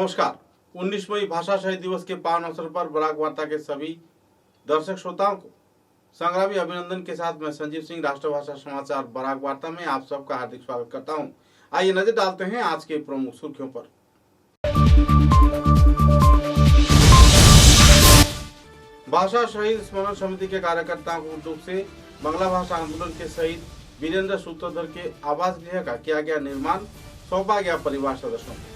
नमस्कार। 19 मई भाषा शहीद दिवस के पावन अवसर पर बराक वार्ता के सभी दर्शक श्रोताओं को संग्रामी अभिनंदन के साथ मैं संजीव सिंह राष्ट्रभाषा समाचार बराक वार्ता में आप सबका हार्दिक स्वागत करता हूं। आइए नजर डालते हैं आज के प्रमुख सुर्खियों पर। भाषा शहीद स्मरण समिति के कार्यकर्ताओं के उद्योग से बांग्ला भाषा आंदोलन के शहीद वीरेंद्र सूत्रधर के आवास गृह का किया गया निर्माण, सौंपा गया परिवार सदस्यों को।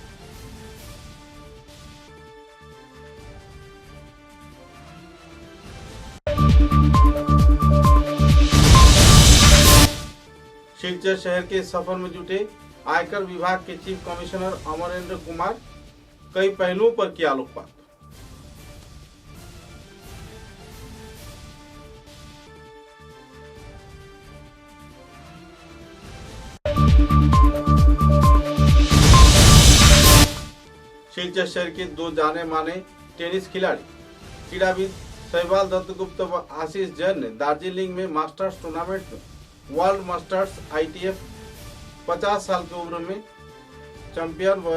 सिलचर शहर के सफर में जुटे आयकर विभाग के चीफ कमिश्नर अमरेंद्र कुमार कई पहलुओं पर किया आलोकपात। सिलचर शहर के दो जाने माने टेनिस खिलाड़ी क्रीड़ाविद शैवाल दत्तगुप्ता व आशीष जैन ने दार्जिलिंग में मास्टर्स टूर्नामेंट में वर्ल्ड मास्टर्स ITF 50 साल की उम्र में चैंपियन व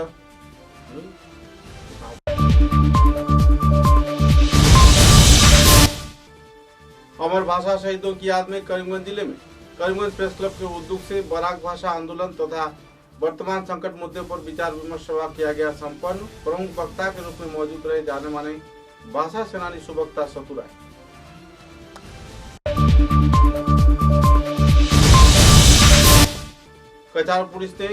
अमर भाषा शहीदों की याद में करीमगंज जिले में करीमगंज प्रेस क्लब के उद्योग से बराक भाषा आंदोलन तथा वर्तमान संकट मुद्दे पर विचार विमर्श सभा किया गया संपन्न। प्रमुख वक्ता के रूप में मौजूद रहे जाने माने भाषा सेनानी सुबक्ता सतुराय। कचार पुलिस ने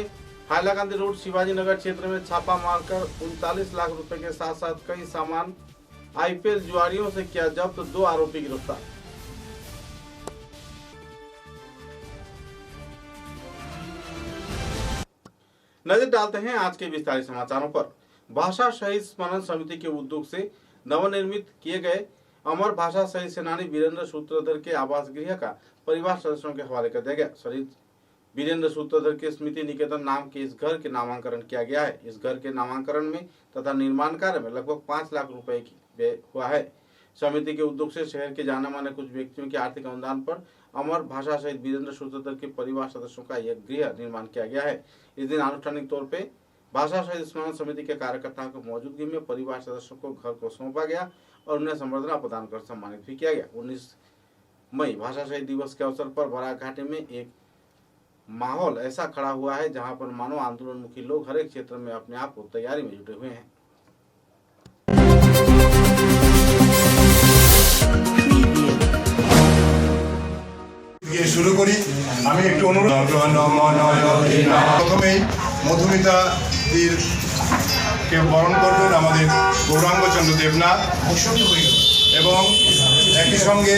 हाइलाकांदी रोड शिवाजी नगर क्षेत्र में छापा मारकर 39 लाख रुपए के साथ साथ कई सामान IPL जुआरियों से किया जब्त, 2 आरोपी गिरफ्तार। नजर डालते हैं आज के विस्तारित समाचारों पर। भाषा शहीद स्मरण समिति के उद्योग से नवनिर्मित किए गए अमर भाषा शहीद सेनानी वीरेंद्र सूत्रधर के आवास गृह का परिवार सदस्यों के हवाले कर दिया गया। शहीद वीरेंद्र सूत्रधर के स्मृति निकेतन नाम के इस घर के नामांकन किया गया है। इस घर के नामांकन में तथा निर्माण कार्य में लगभग 5 लाख रुपए की व्यय हुआ है। समिति के उद्योग से शहर के जाने माने कुछ व्यक्तियों के आर्थिक अनुदान पर अमर भाषा शहीद वीरेंद्र सूत्रधर के परिवार सदस्यों का यह गृह निर्माण किया गया है। इस दिन आनुष्ठानिक तौर पर भाषा शहीद स्मरण समिति के कार्यकर्ताओं की मौजूदगी में परिवार सदस्यों को घर को सौंपा गया और उन्हें संबर्धना प्रदान कर सम्मानित भी किया गया। 19 मई भाषा शहीद दिवस के अवसर पर बराक घाटी में एक माहौल ऐसा खड़ा हुआ है जहां पर मानव आंदोलनमुखी लोग हर एक क्षेत्र में अपने आप को तैयारी में जुटे हुए हैं। ये शुरू करी আমি একটু অনুরোধ প্রথমেই মধুমিতা তীর কে বরণ করবেন আমাদের গৌরাঙ্গ চন্দ্র দেবনাথ এবং একই সঙ্গে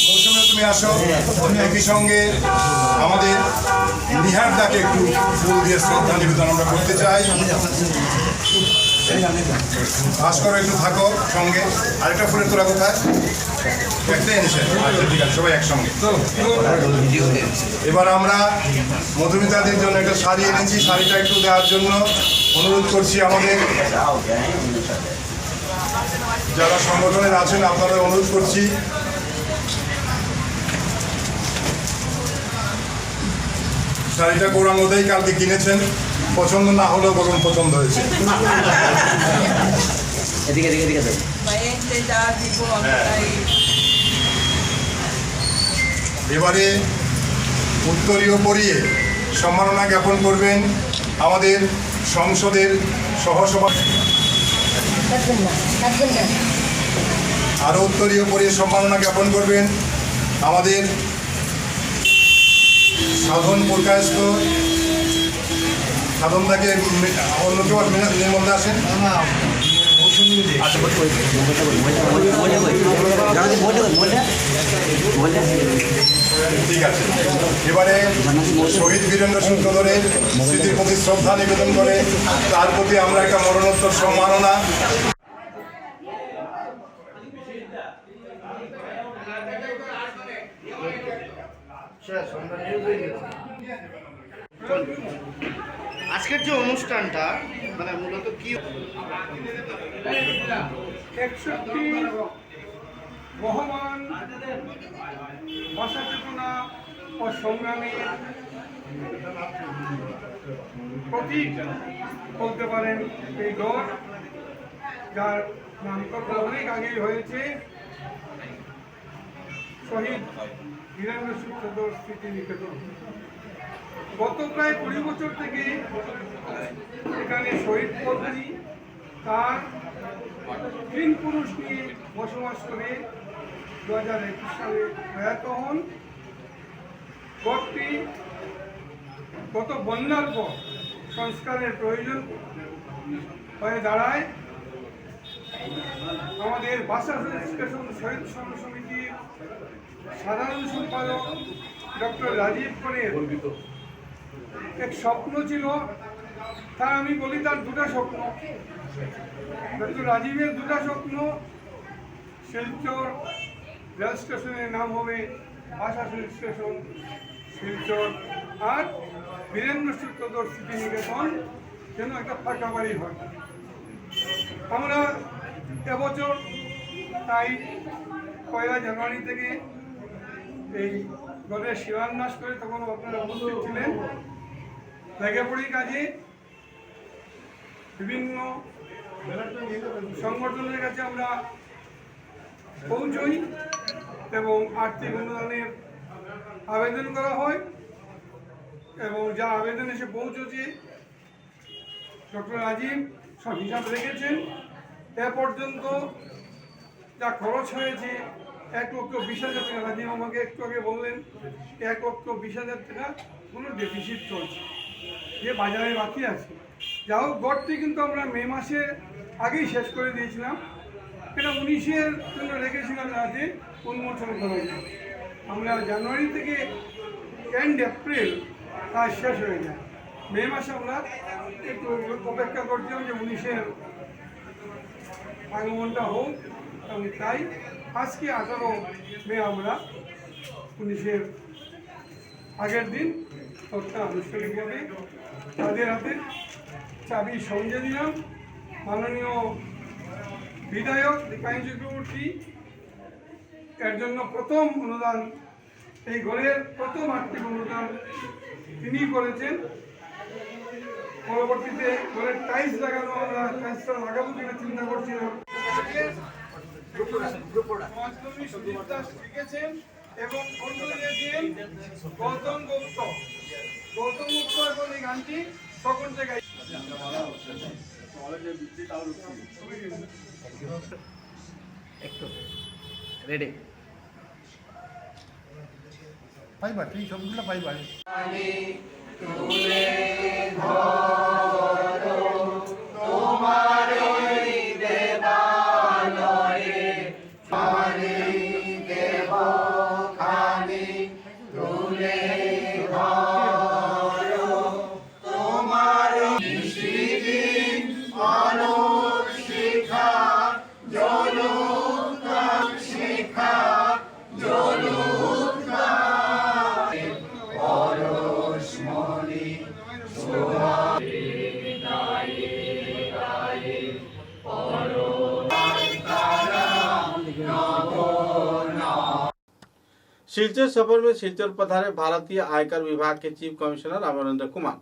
মৌসুমে তুমি আসো একই সঙ্গে আমাদের নিহার দাকে একটু ফুল দিয়ে শ্রদ্ধা নিবেদন আমরা করতে চাই। ভাস্কর একটু থাকো সঙ্গে, আরেকটা ফুলের তোরা কোথায় একটাই এনেছে? আচ্ছা ঠিক আছে, সবাই একসঙ্গে। এবার আমরা মধুমিতাদের জন্য একটা শাড়ি এনেছি, শাড়িটা একটু দেওয়ার জন্য অনুরোধ করছি আমাদের যারা সংগঠনের আছেন আপনাদের অনুরোধ করছি। শাড়িটা গৌরাঙ্গদাই কালকে কিনেছেন, পছন্দ না হলেও বলুন পছন্দ হয়েছে। এবারে উত্তরীয় পরিয়ে সম্মাননা জ্ঞাপন করবেন আমাদের সংসদের সহসভাপতি। আরও উত্তরীয় পরিয়ে সম্মাননা জ্ঞাপন করবেন আমাদের সাধন পুরকায়স্থ সাধনদাকে। অন্য কেউ নির্মলদা আসেন? ঠিক আছে, এবারে শহীদ বীরেন্দ্র সূত্রধরের স্মৃতির প্রতি শ্রদ্ধা নিবেদন করে তার প্রতি আমরা একটা মরণোত্তর সম্মাননা আজকের যে অনুষ্ঠানটা মানে মূলত কি 61 বহমান ভাষা চেতনা ও সংগ্রামের প্রতীক বলতে পারেন এই গড়, যার নামকরণ অনেক আগেই হয়েছে শহীদ বীরেন্দ্র সূত্রধর স্মৃতি নিকেতন। গত প্রায় 20 বছর থেকে এখানে শহীদ পত্নী তার 3 পুরুষ নিয়ে বসবাস করে 2021 সালে প্রয়াত হন। গড়টি গত বন্যার পর সংস্কারের প্রয়োজন হয়ে দাঁড়ায়। আমাদের ভাষা স্টেশন শহীদ সংঘ সমিতির সাধারণ সম্পাদক ডক্টর রাজীব করের এক স্বপ্ন ছিল, তা আমি বলি তার দুটা স্বপ্ন। ডক্টর রাজীবের দুটা স্বপ্ন, শিলচর রেল স্টেশনের নাম হবে ভাষা স্টেশন শিলচর, আর বীরেন্দ্র সূত্রধর স্মৃতি নিকেতন যেন একটা ফাঁকা বাড়ি হয়। আমরা এবছর তাই 1 জানুয়ারি থেকে এই ঘরের শিলান্যাস করে, তখন আপনারা উপস্থিত ছিলেন, লেগে পড়ি কাজে। বিভিন্ন সংগঠনের কাছে আমরা পৌঁছই এবং আর্থিক অনুদানের আবেদন করা হয়, এবং যা আবেদন এসে পৌঁছেছে ডক্টর রাজীব সব হিসাব রেখেছেন। এ পর্যন্ত যা খরচ হয়েছে 1,20,000 টাকা। রাজীব আমাকে একটু আগে বললেন 1,20,000 টাকা কোনো ডেফিসিট চলছে, যে বাজারে বাকি আছে। যা হোক, গড়টি কিন্তু আমরা মে মাসে আগেই শেষ করে দিয়েছিলাম। এটা 19-এর জন্য রেখেছিলাম যাতে উন্মোচন করা যায়। আমরা জানুয়ারি থেকে এন্ড এপ্রিল কাজ শেষ হয়ে যায়। মে মাসে আমরা একটু অপেক্ষা করছিলাম যে 19-এর আগমনটা হোক, এবং তাই আজকে 18 মে আমরা 19-এর আগের দিন তথ্যা আনুষ্ঠানিকভাবে তাদের হাতে চাবি সঙ্গে দিলাম। মাননীয় বিধায়ক দীপায়ন চক্রবর্তী এর জন্য প্রথম অনুদান, এই ঘরের প্রথম আর্থিক অনুদান তিনি করেছেন। পরবর্তীতে ঘরের টাইলস লাগানো, আমরা টাইলসটা লাগাবো কিনা চিন্তা করছিলাম। সুদীপ দাস লিখেছেন এবং কণ্ঠ দিয়েছেন গৌতম গুপ্ত। গৌতম গুপ্ত এবং এই গানটি সকল জায়গায় রেডি পাইবা, তুই সবগুলো পাইবা। शिलचर सफर में शिलचर पधारे भारतीय आयकर विभाग के चीफ कमिश्नर अमरेंद्र कुमार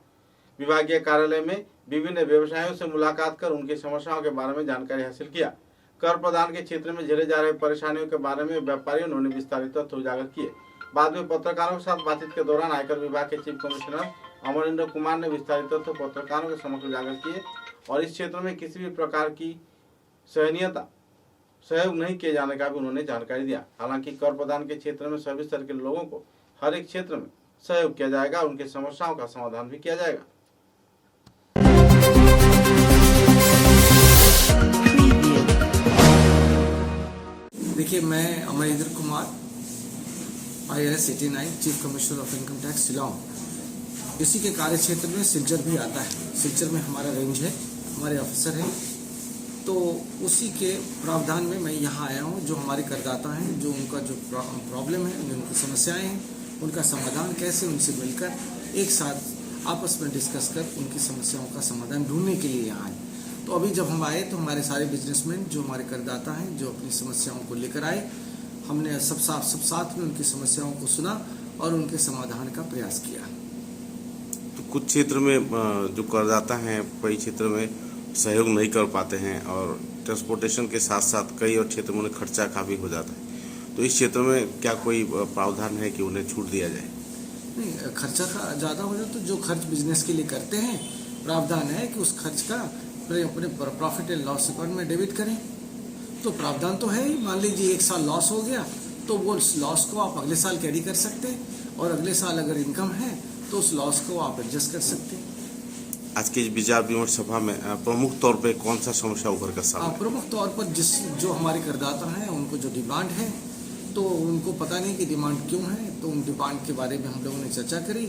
विभागीय कार्यालय में विभिन्न व्यवसायियों से मुलाकात कर उनकी समस्याओं के बारे में जानकारी हासिल किया। कर प्रदान के क्षेत्र में झेले जा रहे परेशानियों के बारे में व्यापारियों ने विस्तारित तथ्य उजागर किए। बाद में पत्रकारों के साथ बातचीत के दौरान आयकर विभाग के चीफ कमिश्नर अमरेंद्र कुमार ने विस्तारित तथ्य पत्रकारों के समक्ष उजागर किए और इस क्षेत्र में किसी भी प्रकार की सहयोग नहीं किए जाने का भी उन्होंने जानकारी दिया। हालांकि कर प्रदान के क्षेत्र में सभी स्तर के लोगों को हर एक क्षेत्र में सहयोग किया जाएगा और उनकी समस्याओं का समाधान भी किया जाएगा। देखिए, मैं Amarendra Kumar, IRS 89, chief commissioner of income tax Shillong. इसी के कार्य क्षेत्र में सिलचर भी आता है। सिलचर में हमारा रेंज है, हमारे ऑफिसर हैं, तो उसी के प्रावधान में मैं यहाँ आया हूँ। जो हमारे करदाता हैं, जो उनका जो प्रॉब्लम है, उनकी समस्याएं हैं, उनका समाधान कैसे, उनसे मिलकर एक साथ आपस में डिस्कस कर उनकी समस्याओं का समाधान ढूंढने के लिए यहाँ आए। तो अभी जब हम आए तो हमारे सारे बिजनेसमैन जो हमारे करदाता हैं, जो अपनी समस्याओं को लेकर आए, हमने सब साथ में उनकी समस्याओं को सुना और उनके समाधान का प्रयास किया। कुछ क्षेत्र में जो करदाता हैं कई क्षेत्र में सहयोग नहीं कर पाते हैं और ट्रांसपोर्टेशन के साथ साथ कई और क्षेत्रों में उन्हें खर्चा काफ़ी हो जाता है, तो इस क्षेत्र में क्या कोई प्रावधान है कि उन्हें छूट दिया जाए? नहीं, खर्चा का ज़्यादा हो जाए तो जो खर्च बिजनेस के लिए करते हैं प्रावधान है कि उस खर्च का अपने प्रॉफिट एंड लॉस अकाउंट में डेबिट करें। तो प्रावधान तो है ही। मान लीजिए 1 साल लॉस हो गया तो वो लॉस को आप अगले साल कैरी कर सकते हैं और अगले साल अगर इनकम है तो उस लॉस को आप एडजस्ट कर सकते हैं। आज की विचार विमर्श सभा में प्रमुख तौर पे कौन सा समस्या उभर कर सामने? प्रमुख तौर पर जो हमारे करदाता हैं उनको जो डिमांड है तो उनको पता नहीं कि डिमांड क्यों है, तो उन डिमांड के बारे में हम लोगों ने चर्चा करी।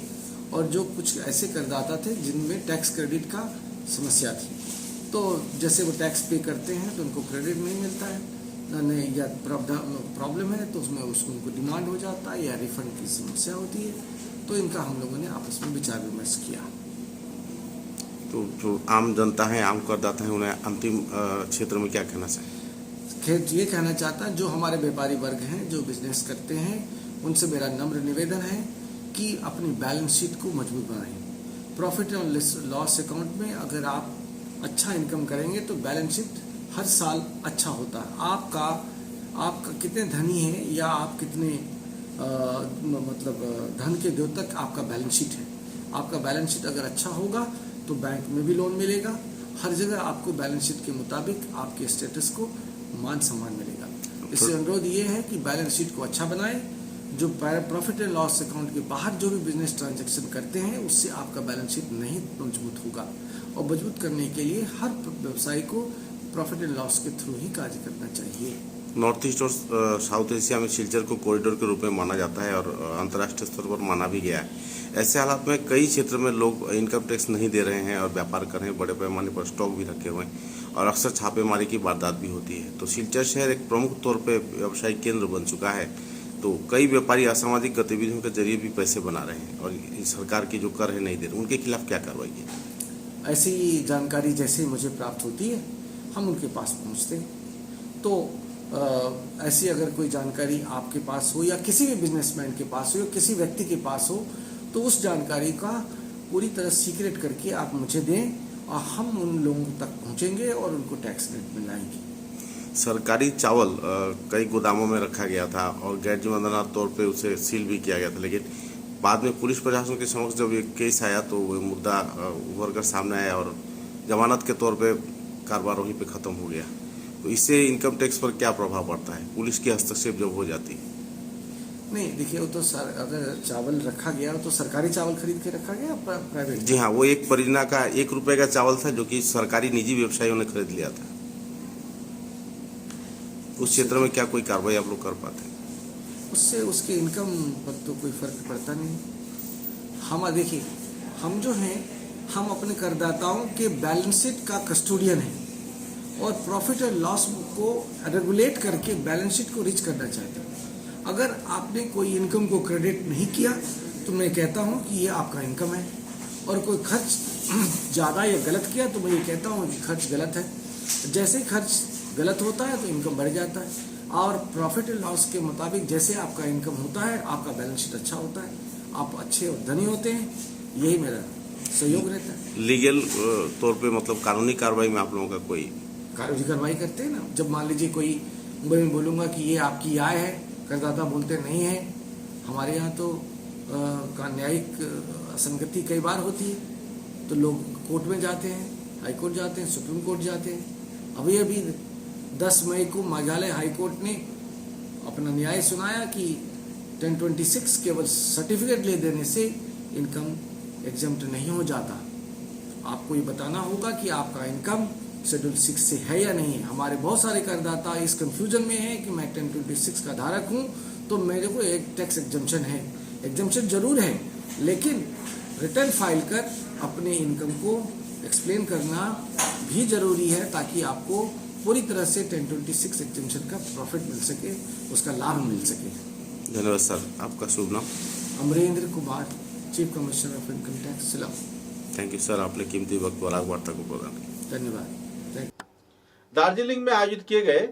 और जो कुछ ऐसे करदाता थे जिनमें टैक्स क्रेडिट का समस्या थी, तो जैसे वो टैक्स पे करते हैं तो उनको क्रेडिट नहीं मिलता है, या प्रॉब्लम है तो उसमें उनको डिमांड हो जाता है या रिफंड की समस्या होती है। तो इनका हम लोगों ने आपस में विचार विमर्श किया। तो जो आम जनता है, आम करदाता है, उन्हें अंतिम क्षेत्र में क्या कहना चाहिए? ये कहना चाहता है जो हमारे व्यापारी वर्ग हैं जो बिजनेस करते हैं उनसे मेरा नम्र निवेदन है कि अपनी बैलेंस शीट को मजबूत बनाएं। प्रॉफिट एंड लॉस अकाउंट में अगर आप अच्छा इनकम करेंगे तो बैलेंस शीट हर साल अच्छा होता है। आपका कितने धनी है या आप कितने धन के द्योतक आपका बैलेंस शीट है। आपका बैलेंस शीट अगर अच्छा होगा तो बैंक में भी लोन मिलेगा। हर जगह आपको बैलेंस शीट के मुताबिक आपके स्टेटस को मान सम्मान मिलेगा। इससे अनुरोध ये है कि बैलेंस शीट को अच्छा बनाएं। जो प्रॉफिट एंड लॉस अकाउंट के बाहर जो भी बिजनेस ट्रांजैक्शन करते हैं उससे आपका बैलेंस शीट नहीं मजबूत होगा। और मजबूत करने के लिए हर व्यवसायी को प्रॉफिट एंड लॉस के थ्रू ही कार्य करना चाहिए। नॉर्थ ईस्ट और साउथ एशिया में सिलचर को कॉरिडोर के रूप में माना जाता है और अंतर्राष्ट्रीय स्तर पर माना भी गया है। ऐसे हालात में कई क्षेत्रों में लोग इनकम टैक्स नहीं दे रहे हैं और व्यापार कर रहे हैं, बड़े पैमाने पर स्टॉक भी रखे हुए हैं और अक्सर छापेमारी की वारदात भी होती है। तो सिलचर शहर एक प्रमुख तौर पर व्यवसायिक केंद्र बन चुका है, तो कई व्यापारी असामाजिक गतिविधियों के जरिए भी पैसे बना रहे हैं और सरकार की जो कर है नहीं दे रहे, उनके खिलाफ क्या कार्रवाई है? ऐसी जानकारी जैसे मुझे प्राप्त होती है हम उनके पास पहुंचते हैं। तो ऐसी अगर कोई जानकारी आपके पास हो या किसी भी बिजनेसमैन के पास हो या किसी व्यक्ति के पास हो तो उस जानकारी का पूरी तरह सीक्रेट करके आप मुझे दें और हम उन लोगों तक पहुंचेंगे और उनको टैक्स रेट में लाएंगे। सरकारी चावल कई गोदामों में रखा गया था और गैर जिम्मेदार तौर पे उसे सील भी किया गया था, लेकिन बाद में पुलिस प्रशासन के समक्ष जब ये केस आया तो वो मुद्दा उभर कर सामने आया और जमानत के तौर पे कारोबार वहीं पे खत्म हो गया। तो इससे इनकम टैक्स पर क्या प्रभाव पड़ता है पुलिस की हस्तक्षेप जब हो जाती है? नहीं देखिए, वो तो अगर चावल रखा गया तो सरकारी चावल खरीद के रखा गया प्राइवेट? जी हाँ, वो एक परिना का 1 रुपए का चावल था जो कि सरकारी निजी व्यवसायियों ने खरीद लिया था। उस क्षेत्र में क्या कोई कार्रवाई आप लोग कर पाते हैं? उससे उसके इनकम पर तो कोई फर्क पड़ता नहीं। हम देखिए, हम जो हैं हम अपने करदाताओं के बैलेंस शीट का कस्टोडियन है और प्रॉफिट और लॉस को रेगुलेट करके बैलेंस शीट को रिच करना चाहते हैं। अगर आपने कोई इनकम को क्रेडिट नहीं किया तो मैं कहता हूं कि ये आपका इनकम है, और कोई खर्च ज़्यादा या गलत किया तो मैं ये कहता हूं कि खर्च गलत है। जैसे ही खर्च गलत होता है तो इनकम बढ़ जाता है, और प्रॉफिट एंड लॉस के मुताबिक जैसे आपका इनकम होता है आपका बैलेंस शीट अच्छा होता है, आप अच्छे और धनी होते हैं। यही मेरा सहयोग रहता है। लीगल तौर पे मतलब कानूनी कार्रवाई में आप लोगों का कोई कार्रवाई करते हैं ना। जब मान लीजिए कोई मैं बोलूँगा कि ये आपकी आय है, करदाता बोलते नहीं है, हमारे यहाँ तो न्यायिक असंगति कई बार होती है तो लोग कोर्ट में जाते हैं, हाई कोर्ट जाते हैं, सुप्रीम कोर्ट जाते हैं। अभी 10 मई को मेघालय हाई कोर्ट ने अपना न्याय सुनाया कि 1026 केवल सर्टिफिकेट ले देने से इनकम एग्जम्प्ट नहीं हो जाता। आपको ये बताना होगा कि आपका इनकम शेड्यूल 6 से है या नहीं है। हमारे बहुत सारे करदाता इस कंफ्यूजन में है कि मैं 1026 का धारक हूं तो मेरे को एक टैक्स एग्जम्पशन है। एग्जम्पशन जरूर है, लेकिन रिटर्न फाइल कर अपने इनकम को एक्सप्लेन करना भी जरूरी है ताकि आपको पूरी तरह से 1026 एग्जम्पशन का प्रॉफिट मिल सके, उसका लाभ मिल सके। धन्यवाद सर। आपका शुभ नाम? Amarendra Kumar, chief commissioner of income tax, Shillong. Thank you sir, आपने कीमती वक्त और वार्ता को प्रदान किया। धन्यवाद। दार्जिलिंग में आयोजित किए गए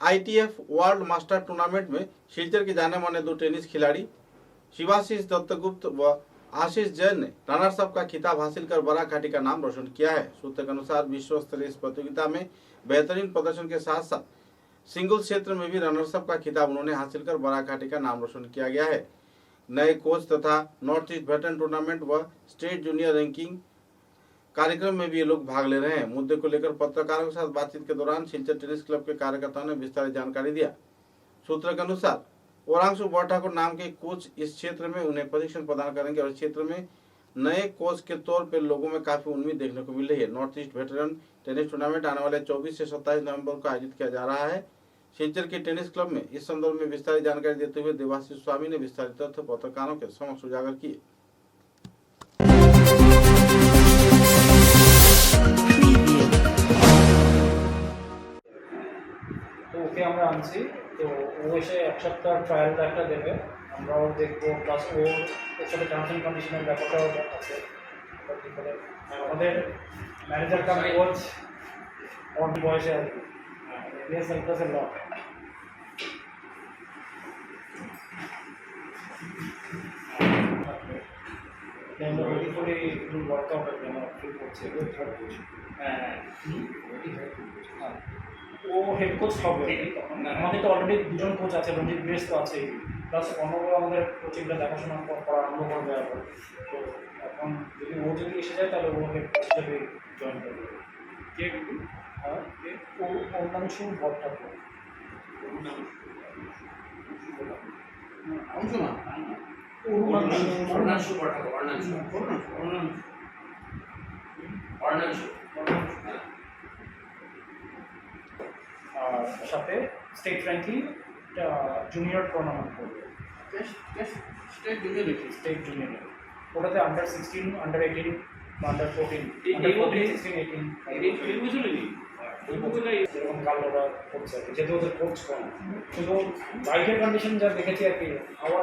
ITF वर्ल्ड मास्टर टूर्नामेंट में सिलचर के जाने माने 2 टेनिस खिलाड़ी शिवाशीष दत्तगुप्त व आशीष जैन ने रनर्स अप का खिताब हासिल कर बराघाटी का नाम रोशन किया है। सूत्र के अनुसार विश्व स्तरीय इस प्रतियोगिता में बेहतरीन प्रदर्शन के साथ साथ सिंगल क्षेत्र में भी रनर्स अप का खिताब उन्होंने हासिल कर बराघाटी का नाम रोशन किया गया है। नए कोच तथा नॉर्थ ईस्ट वेटरन टूर्नामेंट व स्टेट जूनियर रैंकिंग कार्यक्रम में भी ये लोग भाग ले रहे हैं। मुद्दे को लेकर पत्रकारों के साथ बातचीत के दौरान सिलचर टेनिस क्लब के कार्यकर्ताओं ने विस्तारित जानकारी दिया। सूत्र के अनुसार ओरांशु बड़ठाकुर नाम के कोच इस क्षेत्र में उन्हें प्रशिक्षण प्रदान करेंगे और इस क्षेत्र में नए कोच के तौर पर लोगों में काफी उम्मीद देखने को मिल रही है। North east veteran tennis tournament आने वाले 24 से 27 नवंबर को आयोजित किया जा रहा है। सिलचर के टेनिस क्लब में इस संदर्भ में विस्तारित जानकारी देते हुए देवाशीष स्वामी ने विस्तारित तथ्य पत्रकारों के समक्ष उजागर किए। তো ওকে আমরা আনছি, তো ও এসে এক সপ্তাহ ট্রায়ালটা একটা দেবে, আমরাও দেখবো, প্লাস ওর সাথে টার্মস অ্যান্ড কন্ডিশনের ব্যাপারটাও আছে। আমাদের ম্যানেজার কাম কোচ অন বয়সে আর কি হেল্প আস লট। আমরা রেডি করে একটু ওয়ার্কআউট আমরা ফিল করছি। হ্যাঁ, ও হেড কোচ হবে। আমাদের তো অলরেডি দুজন কোচ আছে, রঞ্জিত বেশ তো আছেই, প্লাস অন্যগুলো আমাদের কোচিংটা দেখাশোনা করা আরম্ভ করবে এখন। তো এখন যদি এসে যায় তাহলে ও হেড কোচ হিসেবে জয়েন করবে। কে ও অন্যাংশু বড়ঠাকুর। আর সাথে স্টেট র্যাঙ্কিং জুনিয়র টুর্নামেন্ট করবে। স্টেট জুনিয়র ওটাতে আন্ডার 16, আন্ডার 18, আন্ডার 14, আন্ডার 14, 16, 18 যেরকম কালোরা করছে আর কি, যেহেতু ওদের কোচ কম। কিন্তু বাইকের কন্ডিশন যা দেখেছি আর কি, আমার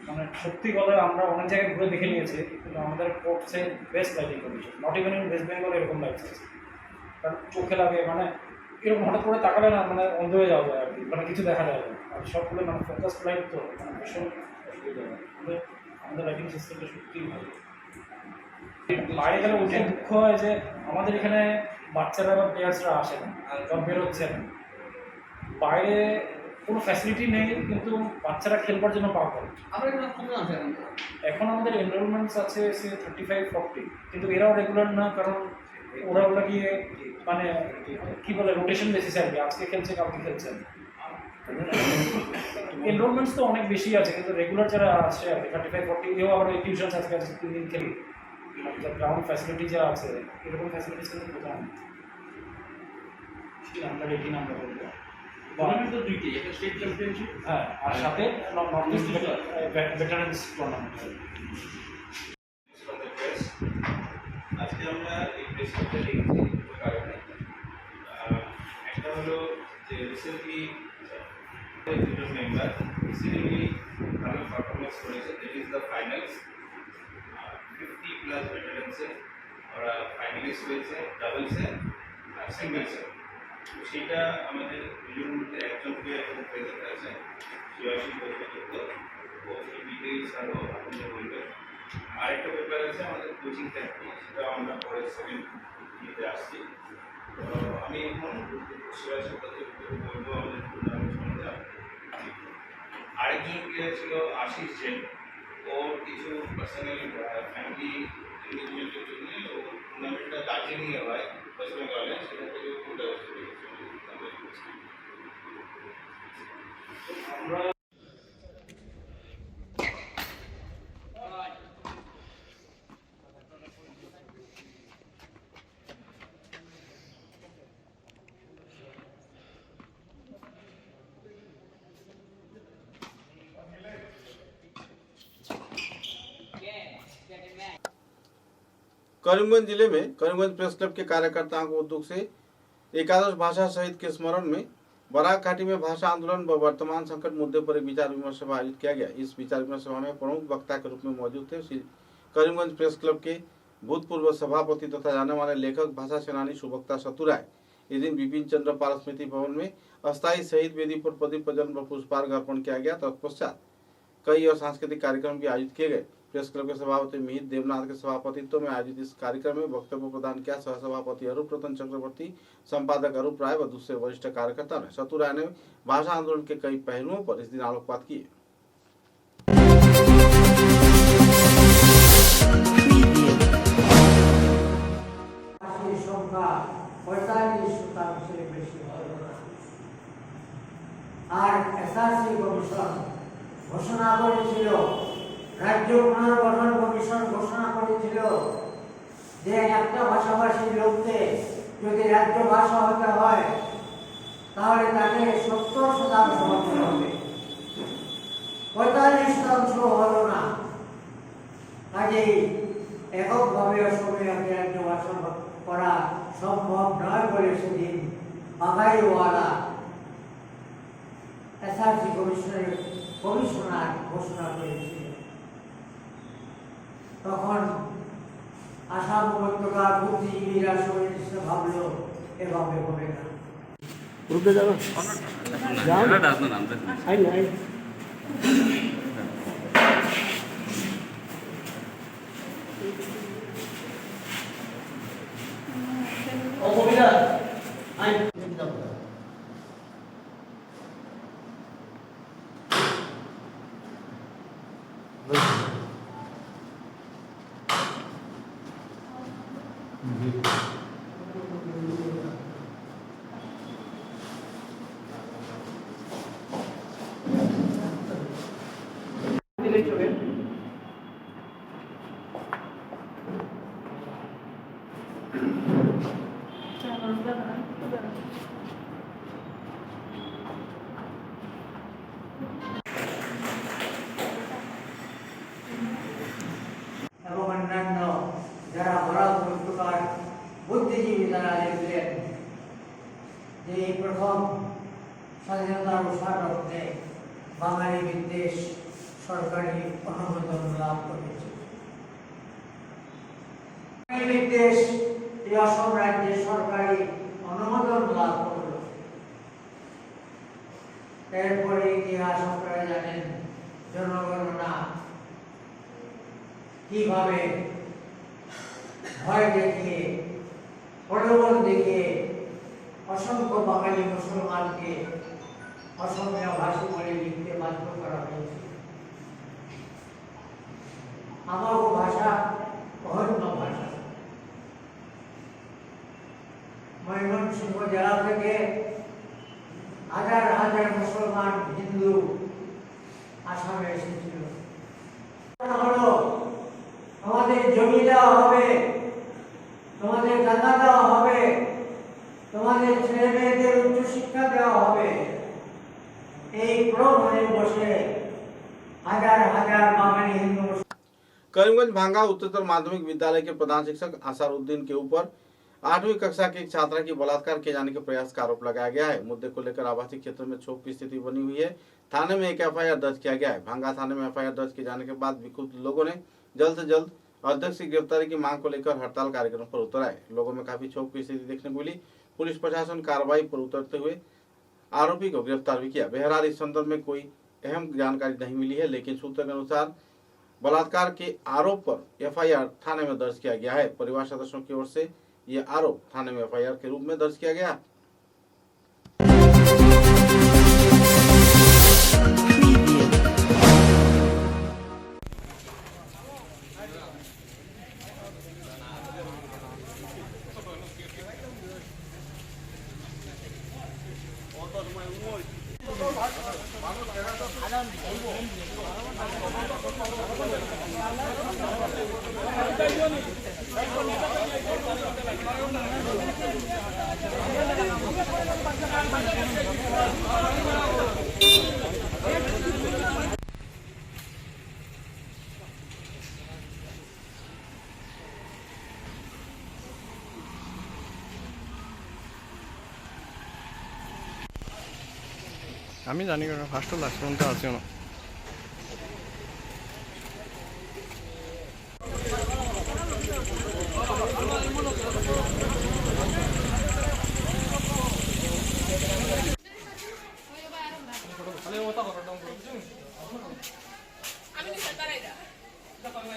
মানে সত্যি কথা আমরা অনেক জায়গায় ঘুরে দেখে নিয়েছি, কিন্তু আমাদের কোচে best biking condition, not even in West Bengal এরকম লাগছে। কারণ চোখে লাগে, মানে এরকম হঠাৎ করে তাকালে না, মানে অন্ধ হয়ে যাওয়া যায় আর কি, মানে কিছু দেখা যায় না। আর সবগুলো মানে ফোকাস লাইট তো মানে ভীষণ অসুবিধা হয়। আমাদের লাইটিং সিস্টেমটা সত্যিই ভালো। বাইরে গেলে ওইটাই দুঃখ হয় যে আমাদের এখানে বাচ্চারা বা প্লেয়ার্সরা আসে না, বা বেরোচ্ছে না। বাইরে কোনো ফ্যাসিলিটি নেই, কিন্তু বাচ্চারা খেলবার জন্য পাগল। এখন আমাদের এনরোলমেন্টস আছে 35-40, কিন্তু এরাও রেগুলার না, কারণ ওরা গিয়ে মানে কি বলে রোটেশন বেসিসে আর কি, আজকে খেলছে কালকে খেলছে। এনরোলমেন্টস তো অনেক বেশি আছে, কিন্তু রেগুলার যারা আসে আর কি 35-40, এও আবার টিউশন আজকে 3 দিন খেলি। গ্রাউন্ড ফ্যাসিলিটি যা আছে এরকম ফ্যাসিলিটিস কিন্তু কোথাও নেই। আন্ডার 18 আমরা বলবো তো দুইটি, একটা স্টেট চ্যাম্পিয়নশিপ, হ্যাঁ, আর সাথে নর্থ ইস্ট ভেটারান্স টুর্নামেন্ট। আজকে আমরা এই প্রেস ক্লাবটা দেখেছি দুটো কারণে। একটা হলো যে রিসেন্টলি দুজন মেম্বার রিসেন্টলি ভালো পারফরমেন্স করেছে। দ্যাট ইজ দ্য ফাইনালস 50+ ভেটারেন্সে ওরা ফাইনালিস্ট হয়েছে, ডাবলসে আর সিঙ্গলসে। সেটা আমাদের দুজনের মধ্যে একজনকে প্রেজেন্ট আছে, শিবাশী বৈদ্যুত, ও এই ডিটেলস আরও আপনাদের বলবে। আরেকটা ব্যাপার আছে আমাদের কোচিং থ্যারাপি, সেটা আমরা পরে সেকেন্ড ইয়েতে আসছি। তো আমি এখন শিবাশী বলবো আমাদের টুর্নামেন্ট সম্বন্ধে। আরেকজন প্লেয়ার ছিল আশিস জেন, ওর কিছু পার্সোনাল ফ্যামিলি এনগেজমেন্টের জন্য ও টুর্নামেন্টটা দার্জিলিংয়ে হয় ওয়েস্ট বেঙ্গলে, সেটা থেকে কোটা আমরা करीमगंज जिले में करीमगंज प्रेस क्लब के कार्यकर्ताओं को उद्योग से एकादश भाषा शहीद के स्मरण में बराघाटी में भाषा आंदोलन व वर्तमान संकट मुद्दे पर एक विचार विमर्श सभा आयोजित किया गया। इस विचार विमर्श सभा में प्रमुख वक्ता के रूप में मौजूद थे करीमगंज प्रेस क्लब के भूतपूर्व सभापति तथा जाने माने लेखक भाषा सेनानी सुभक्ता सतुराय। इस दिन विपिन चंद्र पाल स्मृति भवन में अस्थायी शहीद वेदी पर प्रदीप प्रज्वलन व पुष्पार्घ अर्पण किया गया। तत्पश्चात कई और सांस्कृतिक कार्यक्रम भी आयोजित किए गए। प्रेस क्लब के सभापति मिहिर देवनाथ के सभापतित्व में आयोजित इस कार्यक्रम में वक्तव्य प्रदान किया सह सभापति अरूप रतन चक्रवर्ती, संपादक अरूप राय व दूसरे वरिष्ठ कार्यकर्ता ने शत्रु राय ने भाषा आंदोलन के कई पहलुओं पर इस दिन आलोकपात किए। ঘোষণা করেছিল, রাজ্য পুনর্গঠন কমিশন ঘোষণা করেছিল যে একটা ভাষাভাষীর লোককে যদি রাজ্য ভাষা হতে হয় তাহলে তাকে 70% হতে হবে, 45% হলো না। কাজেই এককভাবে অসমীয়াকে রাজ্য ভাষা করা সম্ভব নয় বলে সেদিন বাঙালিওয়ালা এসআরসি কমিশনার ঘোষণা করেছিল। তখন আসাম উপত্যকার বুদ্ধিজীবীরা সবাই ভাবলো এভাবে হবে না। এবং অন্যান্য যারা বরাক উপত্যকার বুদ্ধিজীবী তারা দেখলেন যে এই প্রথম স্বাধীনতার উৎসাহে বাঙালি বিদ্বেষ সরকারি অনুমোদন লাভ করেছে। বাঙালি বিদ্বেষ এই অসম রাজ্যে সরকারি অনুমোদন লাভ করল। এরপরে ইতিহাস আপনারা জানেন, জনগণনা কিভাবে ভয় দেখিয়ে প্রলোভন দেখিয়ে অসংখ্য বাঙালি মুসলমানকে অসমীয়া ভাষী বলে লিখতে বাধ্য করা হয়েছে। আমারও ভাষা অহন্য ভাষা। ময়মনসিংহ জেলা থেকে হাজার হাজার মুসলমান হিন্দু আসামে এসেছিল। হলো তোমাদের জমি দেওয়া হবে, তোমাদের জায়গা দেওয়া হবে, তোমাদের ছেলে মেয়েদের উচ্চশিক্ষা দেওয়া হবে। এই প্রলোভনে বসে হাজার হাজার বাঙালি হিন্দু। करीमगंज भांगा उच्चतर माध्यमिक विद्यालय के प्रधान शिक्षक असरुद्दीन के ऊपर 8वीं कक्षा की एक छात्रा की बलात्कार किए जाने के प्रयास का आरोप लगाया गया है। मुद्दे को लेकर आवासीय क्षेत्र में क्षोभ की स्थिति बनी हुई है। थाने में एक एफआईआर दर्ज किया गया है। भांगा थाने में एफआईआर दर्ज किए जाने के बाद विक्षुब्ध लोगों ने जल्द से जल्द अध्यक्ष की गिरफ्तारी की मांग को लेकर हड़ताल कार्यक्रम पर उतर आए। लोगों में काफी क्षोभ की स्थिति देखने को मिली। पुलिस प्रशासन कार्रवाई पर उतरते हुए आरोपी को गिरफ्तार भी किया। बहरहाल इस संदर्भ में कोई अहम जानकारी नहीं मिली है, लेकिन सूत्र के अनुसार बलात्कार के आरोप पर एफआईआर थाने में दर्ज किया गया है। परिवार सदस्यों की ओर से ये आरोप थाने में एफआईआर के रूप में दर्ज किया गया। আমি জানি না ফার্স্ট লাস্ট পর্যন্ত আসিও না। আমি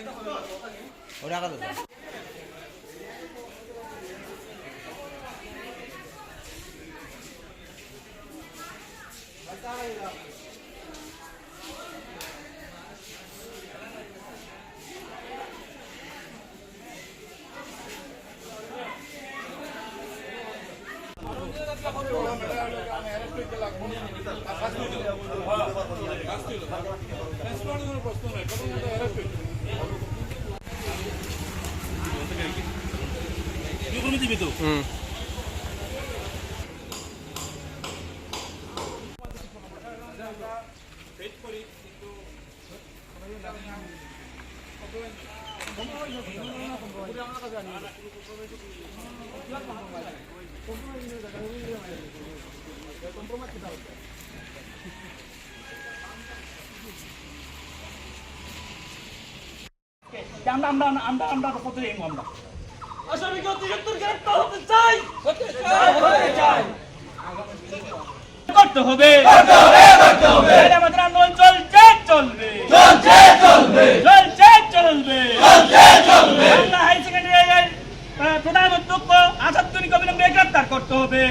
আমরা প্রতি আমরা আসামিকে অতিরিক্ত গ্রেফতার হতে চাই, হতে চাই, করতে হবে, আমাদের আন্দোলন চলছে চলবে, বাংলা হাই সেকেন্ডারি প্রধান অধ্যক্ষ আসাদুদ্দিনকে অবিলম্বে গ্রেফতার করতে হবে,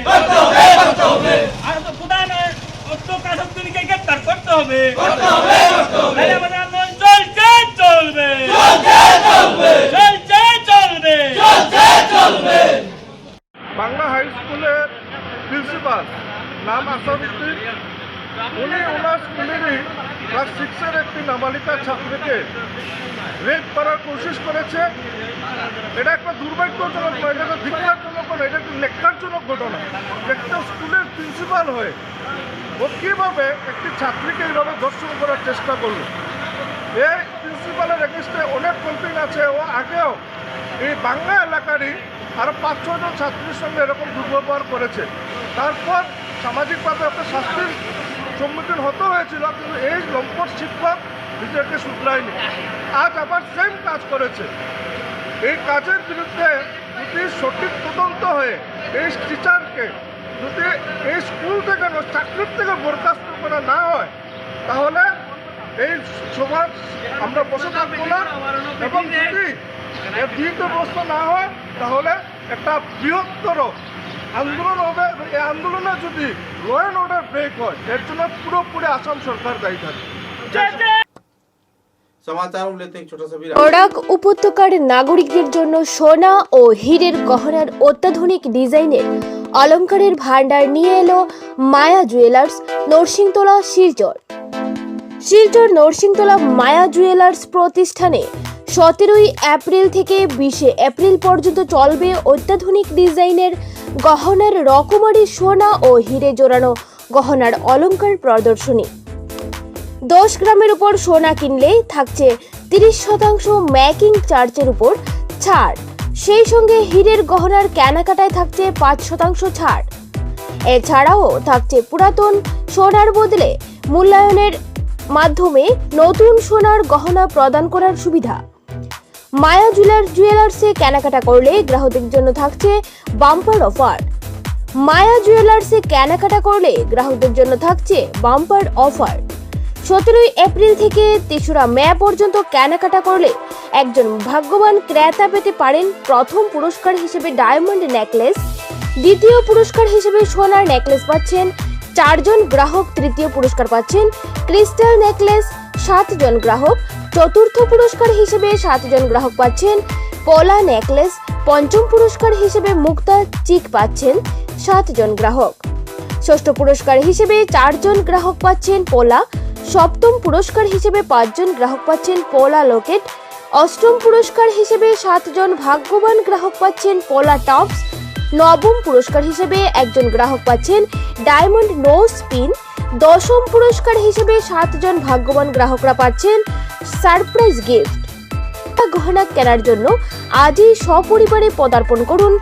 প্রধান অধ্যক্ষ আসাদুদ্দিনকে গ্রেফতার করতে হবে, আমাদের আন্দোলন চলছে চলবে, বাংলা হাই স্কুলের প্রিন্সিপাল নাম আসাদুদ্দিন, উনি ওনার স্কুলেরই ক্লাস 6-এর একটি নাবালিকা ছাত্রীকে রেপ করার কোশিশ করেছে। এটা একটা দুর্ভাগ্যজনক নয়, এটা একটা ধিক্কারজনক নয়, এটা একটা ন্যাক্কারজনক ঘটনা। একটা স্কুলের প্রিন্সিপাল হয়ে ও কীভাবে একটি ছাত্রীকে এইভাবে ধর্ষণ করার চেষ্টা করলো। এই প্রিন্সিপালের এগেনস্টে অনেক কমপ্লেন আছে। ও আগেও এই বাংলা এলাকারই আরও 5-6 জন ছাত্রীর সঙ্গে এরকম দুর্ব্যবহার করেছে। তারপর সামাজিকভাবে একটা শাস্তির সম্মুখীন হতে হয়েছিল, কিন্তু এই লম্পট শিক্ষক নিজেকে শুধরায়নি। আজ আবার সেম কাজ করেছে। এই কাজের বিরুদ্ধে যদি সঠিক তদন্ত হয়ে এই টিচারকে যদি এই স্কুল থেকে চাকরির থেকে বরখাস্ত করা না হয়, তাহলে এই সমাজ আমরা বসে থাকবো না। এবং যদি এর বিহিত ব্যবস্থা না হয়, তাহলে একটা বৃহত্তর আন্দোলন হবে। এই আন্দোলনে যদি ল অ্যান্ড অর্ডার ব্রেক হয়, এর জন্য পুরোপুরি আসাম সরকার দায়ী থাকবে। समाचारों में लेते हैं एक छोटा सा विराम। বরাক উপত্যকার নাগরিকদের জন্য সোনা ও হীরের গহনার অত্যাধুনিক ডিজাইনের অলংকারের ভান্ডার নিয়ে এলো মায়া জুয়েলার্স, নরসিংতলা, শিলচর। শিলচর নরসিংতলা মায়া জুয়েলার্স প্রতিষ্ঠানে 17 এপ্রিল থেকে 20 এপ্রিল পর্যন্ত চলবে অত্যাধুনিক ডিজাইনের গহনার রকমারি সোনা ও হিরে জোড়ানো গহনার অলংকার প্রদর্শনী। 10 গ্রামের উপর সোনা কিনলে থাকছে 30% মেকিং চার্জের উপর ছাড়। সেই সঙ্গে হীরের গহনার কেনাকাটায় থাকছে 5% ছাড়। এছাড়াও থাকছে পুরাতন সোনার বদলে মূল্যায়নের মাধ্যমে নতুন সোনার গহনা প্রদান করার সুবিধা। মায়া জুয়েলার্সে কেনাকাটা করলে গ্রাহকদের জন্য থাকছে বাম্পার অফার। মায়া জুয়েলার্সে কেনাকাটা করলে গ্রাহকদের জন্য থাকছে বাম্পার অফার। 17 এপ্রিল থেকে 3রা মে পর্যন্ত কেনাকাটা করলে একজন ভাগ্যবান ক্রেতা পেতে পারেন প্রথম পুরস্কার হিসেবে ডায়মন্ড নেকলেস, দ্বিতীয় পুরস্কার হিসেবে সোনার নেকলেস পাচ্ছেন 4 জন গ্রাহক, তৃতীয় পুরস্কার পাচ্ছেন ক্রিস্টাল নেকলেস 7 জন গ্রাহক, চতুর্থ পুরস্কার হিসেবে 7 জন গ্রাহক পাচ্ছেন পোলা নেকলেস, পঞ্চম পুরস্কার হিসেবে মুক্তা চিক পাচ্ছেন 7 জন গ্রাহক, ষষ্ঠ পুরস্কার হিসেবে 4 জন গ্রাহক পাচ্ছেন পোলা, সপ্তম পুরস্কার হিসেবে 5 জন গ্রাহক পাচ্ছেন পোলা লকেট, অষ্টম পুরস্কার হিসেবে 7 জন ভাগ্যবান গ্রাহক পাচ্ছেন পোলা টপস, নবম পুরস্কার হিসেবে একজন গ্রাহক পাচ্ছেন ডায়মন্ড নো স্পিন, দশম পুরস্কার হিসেবে 7 জন ভাগ্যবান গ্রাহকরা পাচ্ছেন সারপ্রাইজ গিফট। গহনা কেনার জন্য আজই সপরিবারে পদার্পণ করুন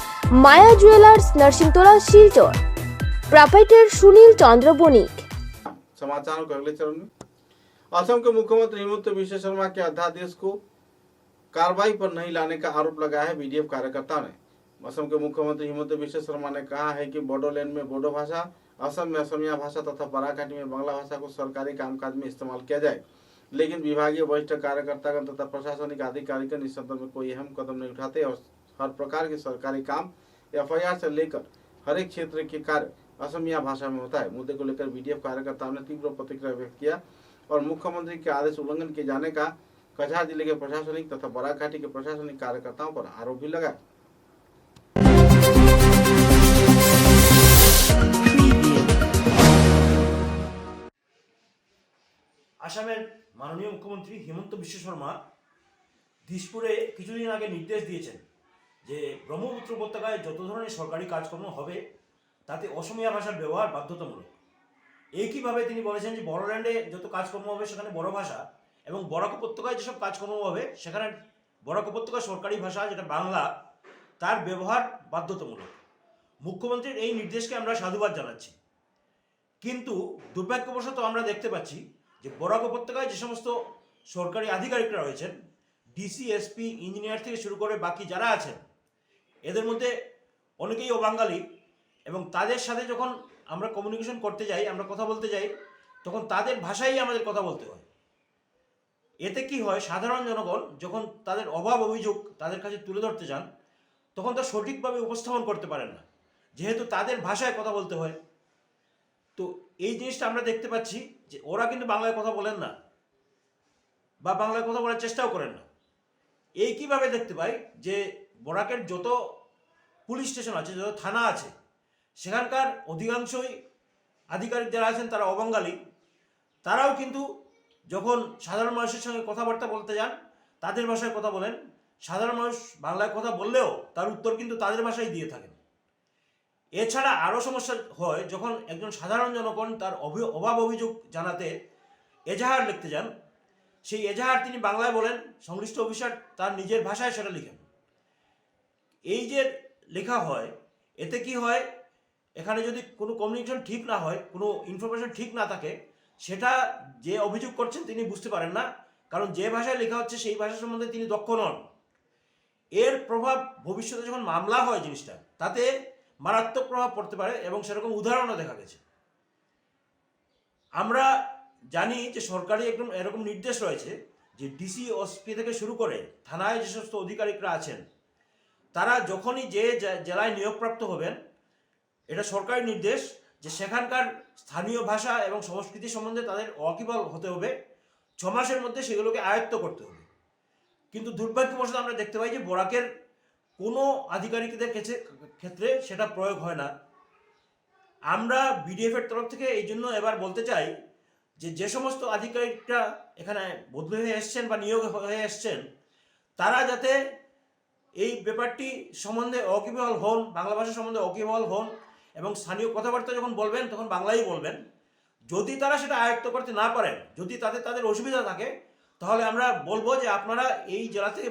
মায়া জুয়েলার্স, नरसिंहतला, শিলচর। প্রোপাইটার সুনীল চন্দ্র বণিক। समाचारों के अगले चरण में असम के मुख्यमंत्री हिमंत बिश्व शर्मा के अध्यादेश को कार्रवाई पर नहीं लाने का आरोप लगाया है बीडीएफ कार्यकर्ता ने। असम के मुख्यमंत्री हिमंत बिश्व शर्मा ने कहा है कि बोडोलैंड में बोडो भाषा, असम में असमिया भाषा तथा बराकाटी में बांग्ला भाषा को सरकारी कामकाज में इस्तेमाल किया जाए, लेकिन विभागीय वरिष्ठ कार्यकर्तागण तथा प्रशासनिक अधिकारीगण इस संदर्भ में कोई अहम कदम नहीं उठाते और हर प्रकार के सरकारी काम FIR से लेकर हर एक क्षेत्र के कार्य असमिया भाषा में होता है। मुद्दे को लेकर बीडीएफ कार्यकर्ताओं ने तीव्र प्रतिक्रिया व्यक्त किया और मुख्यमंत्री के आदेश उल्लंघन किए जाने का कछार जिले के प्रशासनिक तथा बराकाटी के प्रशासनिक कार्यकर्ताओं पर आरोप भी लगाया। আসামের মাননীয় মুখ্যমন্ত্রী হিমন্ত বিশ্ব শর্মা দিশপুরে কিছুদিন আগে নির্দেশ দিয়েছেন যে ব্রহ্মপুত্র উপত্যকায় যত ধরনের সরকারি কাজকর্ম হবে তাতে অসমীয়া ভাষার ব্যবহার বাধ্যতামূলক। একইভাবে তিনি বলেছেন যে বড়োল্যান্ডে যত কাজকর্ম হবে সেখানে বড় ভাষা, এবং বরাক উপত্যকায় যেসব কাজকর্ম হবে সেখানে বরাক উপত্যকার সরকারি ভাষা যেটা বাংলা তার ব্যবহার বাধ্যতামূলক। মুখ্যমন্ত্রীর এই নির্দেশকে আমরা সাধুবাদ জানাচ্ছি, কিন্তু দুর্ভাগ্যবশত আমরা দেখতে পাচ্ছি যে বরাক উপত্যকায় যে সমস্ত সরকারি আধিকারিকরা রয়েছেন, ডিসি, এসপি, ইঞ্জিনিয়ার থেকে শুরু করে বাকি যারা আছেন, এদের মধ্যে অনেকেই অবাঙালি, এবং তাদের সাথে যখন আমরা কমিউনিকেশন করতে যাই, আমরা কথা বলতে যাই, তখন তাদের ভাষাই আমাদের কথা বলতে হয়। এতে কি হয়, সাধারণ জনগণ যখন তাদের অভাব অভিযোগ তাদের কাছে তুলে ধরতে যান তখন তা সঠিকভাবে উপস্থাপন করতে পারেন না, যেহেতু তাদের ভাষায় কথা বলতে হয়। তো এই জিনিসটা আমরা দেখতে পাচ্ছি যে ওরা কিন্তু বাংলায় কথা বলেন না বা বাংলায় কথা বলার চেষ্টাও করেন না। এই কিভাবে দেখতে পাই যে বরাকের যত পুলিশ স্টেশন আছে, যত থানা আছে, সেখানকার অধিকাংশই আধিকারিক যারা আছেন তারা অবাঙালি। তারাও কিন্তু যখন সাধারণ মানুষের সঙ্গে কথাবার্তা বলতে যান তাদের ভাষায় কথা বলেন। সাধারণ মানুষ বাংলায় কথা বললেও তার উত্তর কিন্তু তাদের ভাষায় দিয়ে থাকেন। এছাড়া আরও সমস্যা হয় যখন একজন সাধারণ জনগণ তার অভাব অভিযোগ জানাতে এজাহার লিখতে যান, সেই এজাহার তিনি বাংলায় বলেন, সংশ্লিষ্ট অফিসার তার নিজের ভাষায় সেটা লিখেন। এই যে লেখা হয়, এতে কি হয়, এখানে যদি কোনো কমিউনিকেশন ঠিক না হয়, কোনো ইনফরমেশন ঠিক না থাকে, সেটা যে অভিযোগ করছেন তিনি বুঝতে পারেন না, কারণ যে ভাষায় লেখা হচ্ছে সেই ভাষা সম্বন্ধে তিনি দক্ষ নন। এর প্রভাব ভবিষ্যতে যখন মামলা হয় জিনিসটা, তাতে মারাত্মক প্রভাব পড়তে পারে, এবং সেরকম উদাহরণও দেখা গেছে। আমরা জানি যে সরকারি এরকম নির্দেশ রয়েছে যে ডিসি, ওসপি থেকে শুরু করে থানায় যে সমস্ত অধিকারিকরা আছেন তারা যখনই যে জেলায় নিয়োগপ্রাপ্ত হবেন, এটা সরকারি নির্দেশ যে সেখানকার স্থানীয় ভাষা এবং সংস্কৃতি সম্বন্ধে তাদের ওয়াকিবহাল হতে হবে, 6 মাসের মধ্যে সেগুলোকে আয়ত্ত করতে হবে। কিন্তু দুর্ভাগ্যবশত আমরা দেখতে পাই যে বরাকের কোনো আধিকারিকদের ক্ষেত্রে সেটা প্রয়োগ হয় না। আমরা বিডিএফের তরফ থেকে এই জন্য এবার বলতে চাই যে সমস্ত আধিকারিকরা এখানে বদলি হয়ে এসছেন বা নিয়োগ হয়ে এসছেন, তারা যাতে এই ব্যাপারটি সম্বন্ধে ওয়াকিবহাল হন, বাংলা ভাষা সম্বন্ধে ওয়াকিবহাল হন, এবং স্থানীয় কথাবার্তা যখন বলবেন তখন বাংলাই বলবেন। যদি তারা সেটা আয়ত্ত করতে না পারেন, যদি তাদের অসুবিধা থাকে, তাহলে আমরা বলবো যে আপনারা এই जगह থেকে।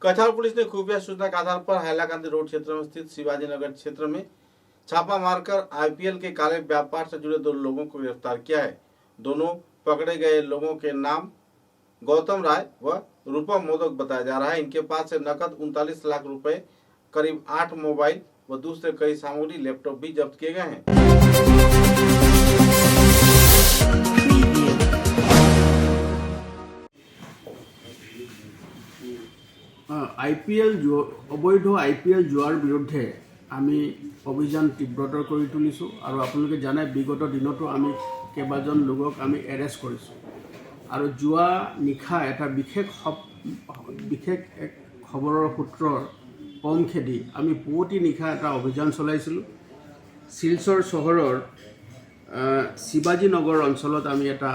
कछार पुलिस ने खुफिया सूचना के आधार पर हैलाकांदी रोड क्षेत्र में स्थित शिवाजी नगर क्षेत्र में छापा मारकर आईपीएल के काले व्यापार से जुड़े 2 लोगों को गिरफ्तार किया है। दोनों पकड़े गए लोगों के नाम गौतम राय व रूपम मोदक बताया जा रहा है। इनके पास से नकद 39 लाख रुपए, करीब 8 मोबाइल व दूसरे कई सामग्री, लैपटॉप भी जब्त किए गए हैं। অবৈধ আইপিএল জুৱাৰ বিৰুদ্ধে আমি অভিযান তীব্ৰতৰ কৰি তুলিছোঁ, আৰু আপোনালোকে জানে বিগত দিনতো আমি কেইবাজন লোকক আমি এৰেষ্ট কৰিছোঁ। আৰু যোৱা নিশা এটা বিশেষ এক খবৰৰ সূত্ৰৰ কম খেদি আমি পুৱতি নিশা এটা অভিযান চলাইছিলোঁ। শিলচৰ চহৰৰ শিৱাজী নগৰ অঞ্চলত আমি এটা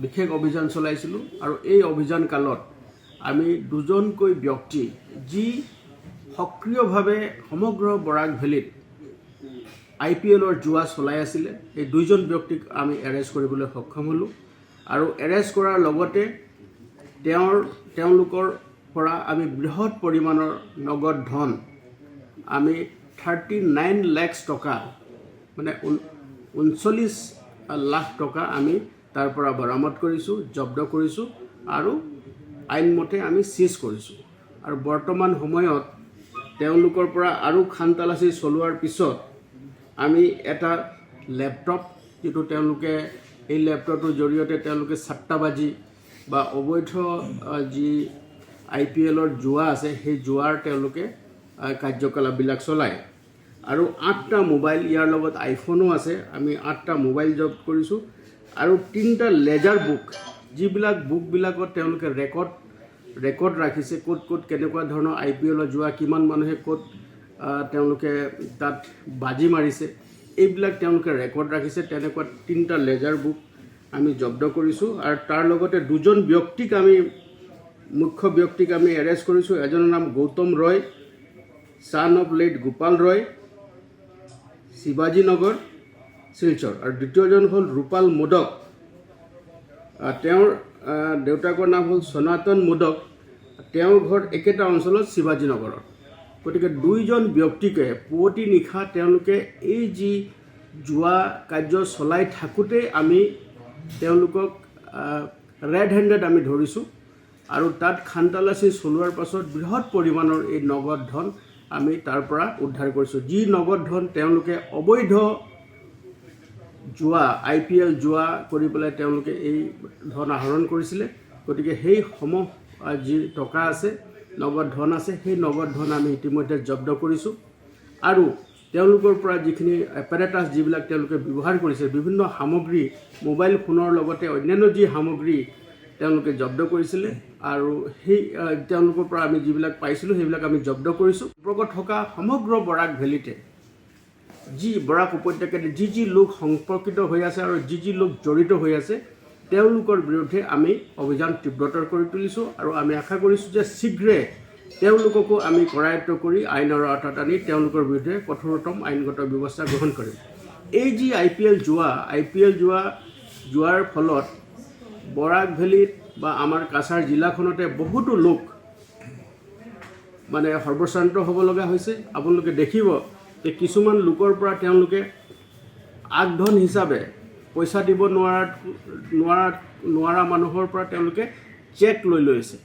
বিশেষ অভিযান চলাইছিলোঁ, আৰু এই অভিযান কালত আমি 2জনকৈ ব্যক্তি যি সক্ৰিয়ভাৱে সমগ্ৰ বৰাক ভেলীত আইপিএলৰ জুৱা চলাই আছিলে, এই 2জন ব্যক্তিক আমি এৰেষ্ট কৰিবলৈ সক্ষম হ'লোঁ। আৰু এৰেষ্ট কৰাৰ লগতে তেওঁলোকৰ পৰা আমি বৃহৎ পৰিমাণৰ নগদ ধন, আমি 39 লাখ টকা, মানে 39 লাখ টকা আমি তাৰ পৰা বৰামদ কৰিছোঁ, জব্দ কৰিছোঁ, আৰু আইনমতে আমি সিজ কৰিছোঁ। আৰু বৰ্তমান সময়ত তেওঁলোকৰ পৰা আৰু খানতালাচি চলোৱাৰ পিছত আমি এটা ল্যাপটপ, যেটো তেওঁলোকে এই ল্যাপটপৰ জৰিয়তে তেওঁলোকে সট্টাবাজি বা অবৈধ যি আইপিএলৰ জুৱা আছে সেই জুৱাৰ তেওঁলোকে কাৰ্যকলাপবিলাক চলায়। আৰু 8টা মোবাইল, ইয়াৰ লগত আইফোনো আছে, আমি 8টা মোবাইল জব্দ কৰিছোঁ। আৰু 3টা লেজাৰ বুক, যিবিলাক বুকবিলাকত তেওঁলোকে ৰেকৰ্ড ৰাখিছে, ক'ত কেনেকুৱা ধৰণৰ আইপিএলৰ জুৱা, কিমান মানুহে ক'ত তেওঁলোকে তাত বাজি মাৰিছে, এইবিলাক তেওঁলোকে ৰেকৰ্ড ৰাখিছে। তেনেকুৱা 3টা লেজাৰ বুক আমি জব্দ কৰিছোঁ আৰু তাৰ লগতে দুজন ব্যক্তিক আমি মুখ্য ব্যক্তিক আমি এৰেষ্ট কৰিছোঁ। এজনৰ নাম গৌতম ৰয়, ছান অফ লেট গোপাল ৰয়, শিৱাজী নগৰ, শিলচৰ। আৰু দ্বিতীয়জন হ'ল ৰূপাল মোদক, তেওঁৰ দেউতাকৰ নাম হ'ল সনাতন মোদক, তেওঁৰ ঘৰ একেটা অঞ্চলত শিৱাজী নগৰত। গতিকে দুইজন ব্যক্তিকে পুৱতি নিশা তেওঁলোকে এই যি জুৱা কাৰ্য চলাই থাকোঁতে আমি তেওঁলোকক ৰেড হেণ্ডেড আমি ধৰিছোঁ আৰু তাত খানতালাচী চলোৱাৰ পাছত বৃহৎ পৰিমাণৰ এই নগদ ধন আমি তাৰ পৰা উদ্ধাৰ কৰিছোঁ। যি নগদ ধন তেওঁলোকে অবৈধ জুৱা IPL জুৱা কৰি পেলাই তেওঁলোকে এই ধন আহৰণ কৰিছিলে। গতিকে সেই যি টকা আছে, নগদ ধন আছে, সেই নগদ ধন আমি ইতিমধ্যে জব্দ কৰিছোঁ আৰু তেওঁলোকৰ পৰা যিখিনি এপাৰেটাছ যিবিলাক তেওঁলোকে ব্যৱহাৰ কৰিছে, বিভিন্ন সামগ্ৰী, মোবাইল ফোনৰ লগতে অন্যান্য যি সামগ্ৰী তেওঁলোকে জব্দ কৰিছিলে আৰু সেই তেওঁলোকৰ পৰা আমি যিবিলাক পাইছিলোঁ সেইবিলাক আমি জব্দ কৰিছোঁ। সম্পৰ্কত থকা সমগ্ৰ বৰাক ভেলীতে যি বৰাক উপত্যকাতে যি লোক সম্পৰ্কিত হৈ আছে আৰু যি লোক জড়িত হৈ আছে তেওঁলোকৰ বিৰুদ্ধে আমি অভিযান তীব্ৰতৰ কৰি তুলিছোঁ আৰু আমি আশা কৰিছোঁ যে শীঘ্ৰে তেওঁলোককো আমি কৰায়ত্ব কৰি আইনৰ আওতাত আনি তেওঁলোকৰ বিৰুদ্ধে কঠোৰতম আইনগত ব্যৱস্থা গ্ৰহণ কৰিম। এই যি IPL জুৱাৰ ফলত বৰাক ভেলীত বা আমাৰ কাছাৰ জিলাখনতে বহুতো লোক মানে সৰ্বশ্ৰান্ত হ'ব লগা হৈছে। আপোনালোকে দেখিব যে কিছুমান লোকৰ পৰা তেওঁলোকে আগধন হিচাপে পইচা দিব নোৱাৰা মানুহৰ পৰা তেওঁলোকে চেক লৈ লৈছে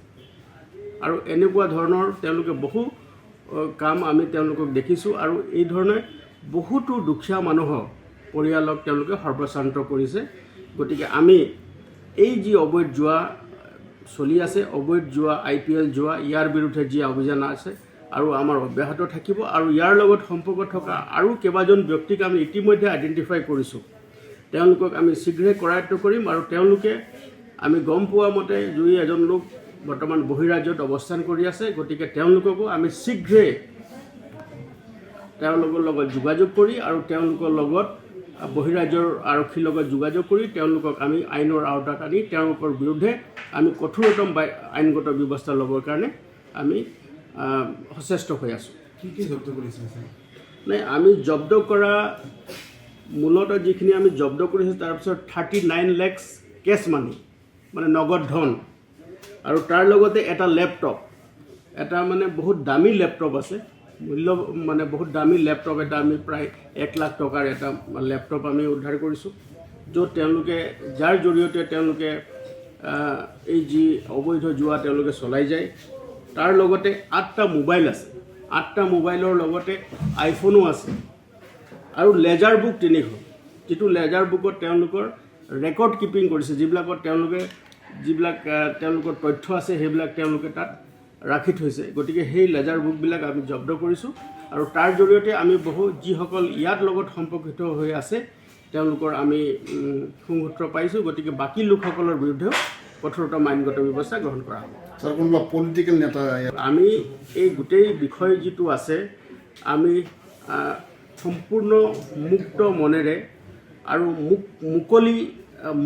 আৰু এনেকুৱা ধৰণৰ তেওঁলোকে বহু কাম আমি তেওঁলোকক দেখিছোঁ আৰু এই ধৰণে বহুতো দুখীয়া মানুহৰ পৰিয়ালক তেওঁলোকে সৰ্বশ্ৰান্ত কৰিছে। গতিকে আমি এই যি অবৈধ জুৱা চলি আছে, অবৈধ জুৱা IPL জুৱা, ইয়াৰ বিৰুদ্ধে যি অভিযান আছে আৰু আমাৰ অব্যাহত থাকিব আৰু ইয়াৰ লগত সম্পৰ্ক থকা আৰু কেইবাজন ব্যক্তিক আমি ইতিমধ্যে আইডেণ্টিফাই কৰিছোঁ। তেওঁলোকক আমি শীঘ্ৰে কৰায়ত্ব কৰিম আৰু তেওঁলোকে আমি গম পোৱা মতে দুই এজন লোক বৰ্তমান বহিৰাজ্যত অৱস্থান কৰি আছে। গতিকে তেওঁলোককো আমি শীঘ্ৰে তেওঁলোকৰ লগত যোগাযোগ কৰি আৰু তেওঁলোকৰ লগত বহিৰাজ্যৰ আৰক্ষীৰ লগত যোগাযোগ কৰি তেওঁলোকক আমি আইনৰ আওতাত আনি তেওঁলোকৰ বিৰুদ্ধে আমি কঠোৰতম আইনগত ব্যৱস্থা ল'বৰ কাৰণে আমি সচেষ্ট হৈ আছোঁ। কি কি জব্দ কৰিছে? নাই, আমি জব্দ কৰা মূলতঃ যিখিনি আমি জব্দ কৰিছোঁ তাৰপিছত 39 লাখ কেছ মানি মানে নগদ ধন আৰু তাৰ লগতে এটা লেপটপ, এটা মানে বহুত দামী লেপটপ আছে, মূল্য মানে বহুত দামী লেপটপ এটা আমি প্ৰায় 1 লাখ টকাৰ এটা লেপটপ আমি উদ্ধাৰ কৰিছোঁ, য'ত তেওঁলোকে যাৰ জৰিয়তে তেওঁলোকে এই যি অবৈধ জুৱা তেওঁলোকে চলাই যায়। তাৰ লগতে 8টা মোবাইল আছে, 8টা মোবাইলৰ লগতে আইফোনো আছে আৰু লেজাৰ বুক 3খন, যিটো লেজাৰ বুকত তেওঁলোকৰ ৰেকৰ্ড কিপিং কৰিছে, যিবিলাকত তেওঁলোকৰ তথ্য আছে সেইবিলাক তেওঁলোকে তাত ৰাখি থৈছে। গতিকে সেই লেজাৰ বুকবিলাক আমি জব্দ কৰিছোঁ আৰু তাৰ জৰিয়তে আমি যিসকল ইয়াৰ লগত সম্পৰ্কিত হৈ আছে তেওঁলোকৰ আমি সংসূত্ৰ পাইছোঁ। গতিকে বাকী লোকসকলৰ বিৰুদ্ধেও কঠোৰতম আইনগত ব্যৱস্থা গ্ৰহণ কৰা হ'ব। ছাৰ, কোনোবা পলিটিকেল নেতা? আমি এই গোটেই বিষয় যিটো আছে আমি সম্পূৰ্ণ মুক্ত মনেৰে আৰু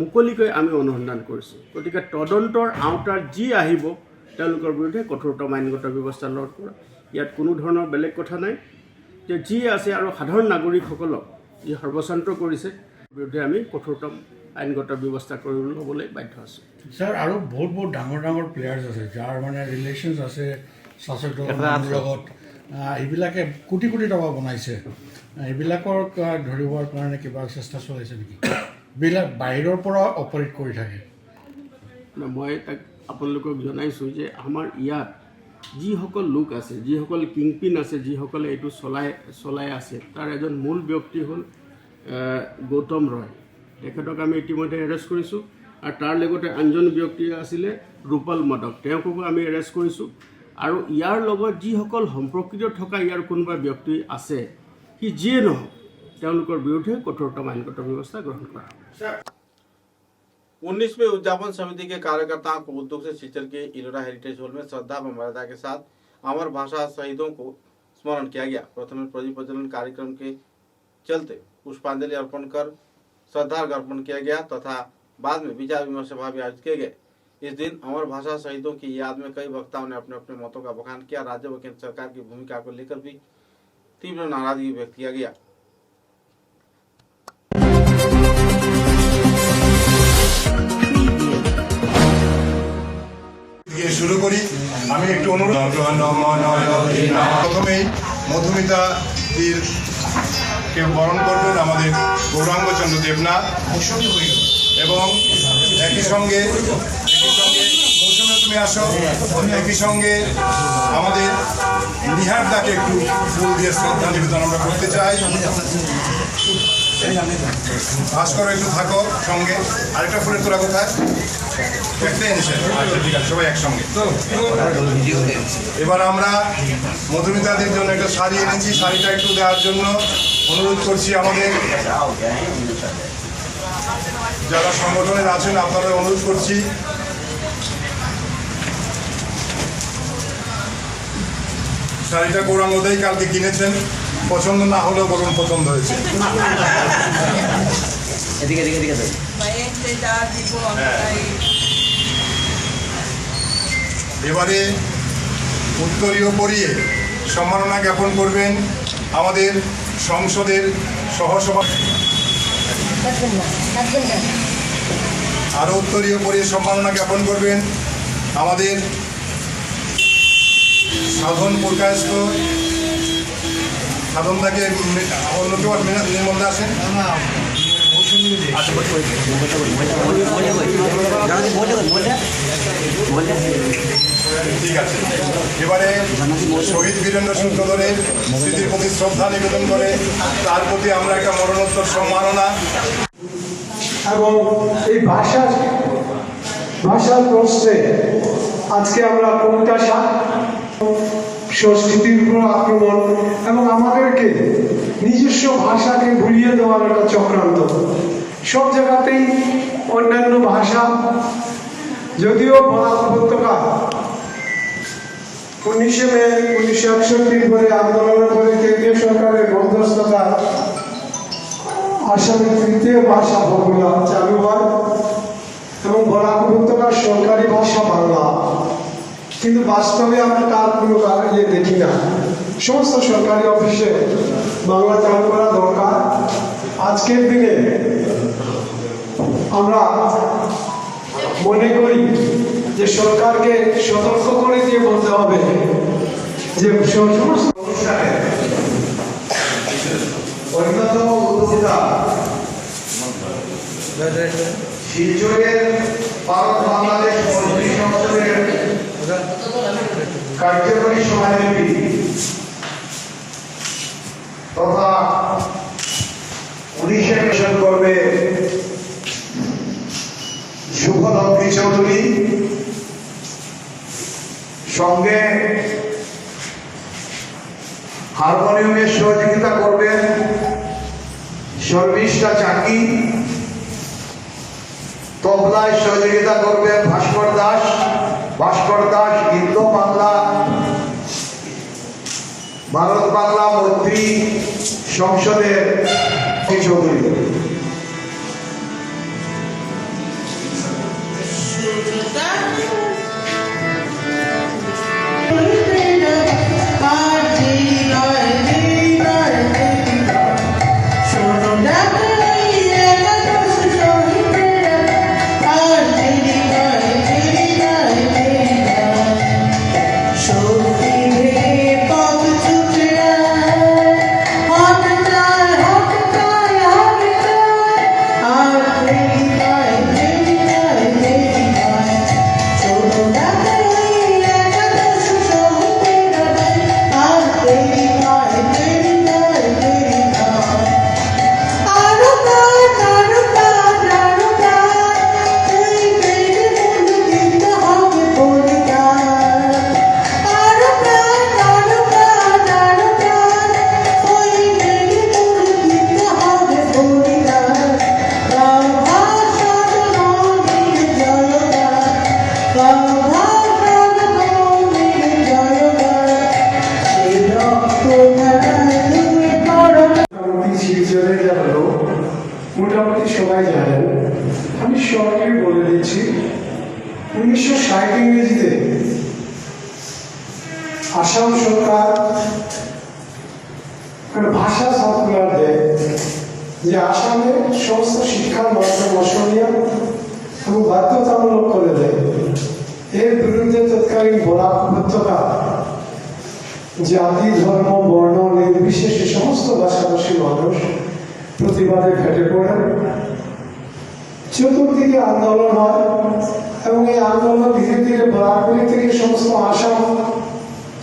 মুকলিকৈ আমি অনুসন্ধান কৰিছোঁ। গতিকে তদন্তৰ আওতাত যি আহিব তেওঁলোকৰ বিৰুদ্ধে কঠোৰতম আইনগত ব্যৱস্থা লোৱাৰ পৰা ইয়াত কোনো ধৰণৰ বেলেগ কথা নাই। যে যি আছে আৰু সাধাৰণ নাগৰিকসকলক যি সৰ্বশ্ৰান্ত কৰিছে বিৰুদ্ধে আমি কঠোৰতম আইনগত ব্যৱস্থা কৰি ল'বলৈ বাধ্য আছোঁ। ছাৰ, আৰু বহুত ডাঙৰ প্লেয়াৰ্ছ আছে যাৰ মানে ৰিলেশ্যনছ আছে শাসকৰ লগত, এইবিলাকে কোটি টকা বনাইছে, এইবিলাকক ধৰিবৰ কাৰণে কিবা চেষ্টা চলাইছে নেকি? এইবিলাক বাহিৰৰ পৰা অপাৰেট কৰি থাকে। মই তাক আপোনালোকক জনাইছোঁ যে আমাৰ ইয়াত যিসকল লোক আছে, যিসকল কিংপিন আছে, যিসকলে এইটো চলাই আছে, তাৰ এজন মূল ব্যক্তি হ'ল গৌতম ৰয়। তেখেতক আমি ইতিমধ্যে এৰেষ্ট কৰিছোঁ আৰু তাৰ লগতে আনজন ব্যক্তি আছিলে ৰূপাল মোদক, তেওঁকো আমি এৰেষ্ট কৰিছোঁ আৰু ইয়াৰ লগত যিসকল সম্পৰ্কিত থকা ইয়াৰ কোনোবা ব্যক্তি আছে, সি যিয়ে নহওক তেওঁলোকৰ বিৰুদ্ধে কঠোৰতম আইনগত ব্যৱস্থা গ্ৰহণ কৰা। 19वें उद्यापन समिति के कार्यकर्ताओं को उद्योग से शिलचर के इलोरा हेरिटेज हॉल में श्रद्धा व मर्यादा के साथ अमर भाषा शहीदों को स्मरण किया गया। प्रथम प्रदीप प्रज्वलन कार्यक्रम के चलते पुष्पांजलि अर्पण कर श्रद्धार्घ्य अर्पण किया गया तथा बाद में विचार विमर्श सभा भी आयोजित किए गए। इस दिन अमर भाषा शहीदों की याद में कई वक्ताओं ने अपने अपने मतों का बखान किया। राज्य व केंद्र सरकार की भूमिका को लेकर भी तीव्र नाराजगी व्यक्त किया गया। শুরু করি। আমি একটু অনুরোধ, প্রথমেই মধুমিতাদির কে বরণ করবেন আমাদের গৌরাঙ্গ চন্দ্র দেবনাথ এবং একই সঙ্গে মৌসুমে তুমি আসো, একই সঙ্গে আমাদের নিহার দাকে একটু ফুল দিয়ে শ্রদ্ধা নিবেদন আমরা করতে চাই। ভাস্কর একটু থাকো সঙ্গে, আরেকটা ফুলের তোলা কোথায়? একটাই এনেছে, আচ্ছা ঠিক আছে, সবাই একসঙ্গে। এবার আমরা মধুমিতাদের জন্য একটা শাড়ি এনেছি, শাড়িটা একটু দেওয়ার জন্য অনুরোধ করছি। আমাদের যারা সংগঠনের আছেন আপনারা অনুরোধ করছি। শাড়িটা গৌরাঙ্গদাই কালকে কিনেছেন, পছন্দ না হলেও বলুন পছন্দ হয়েছে। এবারে উত্তরীয় পরিয়ে সম্মাননা জ্ঞাপন করবেন আমাদের সংসদের সহসভাপতি। আরও উত্তরীয় পরিয়ে সম্মাননা জ্ঞাপন করবেন আমাদের সাধন পুরকায়স্থ সাধনদাকে। অন্য কেউ নির্মলদা আসেন, ঠিক আছে। এবারে শহীদ বীরেন্দ্র সূত্রধরের স্মৃতির প্রতি শ্রদ্ধা নিবেদন করে তার প্রতি আমরা একটা মরণোত্তর সম্মাননা এবং এই ভাষার প্রশ্নে আজকে আমরা প্রত্যাশা, সংস্কৃতির উপর আক্রমণ এবং আমাদেরকে নিজস্ব ভাষাকে ভুলিয়ে দেওয়ার একটা চক্রান্ত। সব জায়গাতেই অন্যান্য ভাষা, যদিও বরাক উপত্যকা 19 মে 1961 পরে আন্দোলনের পরে কেন্দ্রীয় সরকারের মধ্যস্থতা আসামের তৃতীয় ভাষা ফর্মুলা চালু হয় এবং বরাক উপত্যকার সরকারি ভাষা বাংলা, কিন্তু বাস্তবে আমরা তার কোনো ইয়ে দেখি না। সমস্ত সরকারি অফিসে বাংলা চালু করা দরকার। আজকের দিনে আমরা মনে করি যে সরকারকে সতর্ক করে দিয়ে বলতে হবে যে সমস্ত অনুষ্ঠানে অন্যতম উদ্যোক্তা শিলচরের ভারত বাংলাদেশ মন্ত্রী সংসদের কার্যকরী সভানেত্রী তথা 19 মিশন করবে শুভলক্ষ্মী চৌধুরী, সঙ্গে হারমোনিয়ামের সহযোগিতা করবেন শর্মিষ্ঠা চাকি, তবলায় সহযোগিতা করবেন ভাস্কর দাস ইন্দো বাংলা ভারত বাংলা মন্ত্রী সংসদের চৌধুরী। মোটামুটি সবাই জানেন আমি শর্টলি বলে দিচ্ছি 1960 ইংরেজিতে আসাম সরকার একটা ভাষা সার্কুলার দেয় যে আসামে সমস্ত শিক্ষার মাধ্যম অসমীয়া এবং বাধ্যতামূলক করে দেয়। এর বিরুদ্ধে তৎকালীন বরাক উপত্যকা জাতি ধর্ম বর্ণ নির্বিশেষে সমস্ত ভাষাভাষী মানুষ প্রতিবাদে ফেটে পড়েন। চতুর্দিকে আন্দোলন হয় এবং এই আন্দোলন ধীরে ধীরে বরাকভেলি থেকে সমস্ত আসাম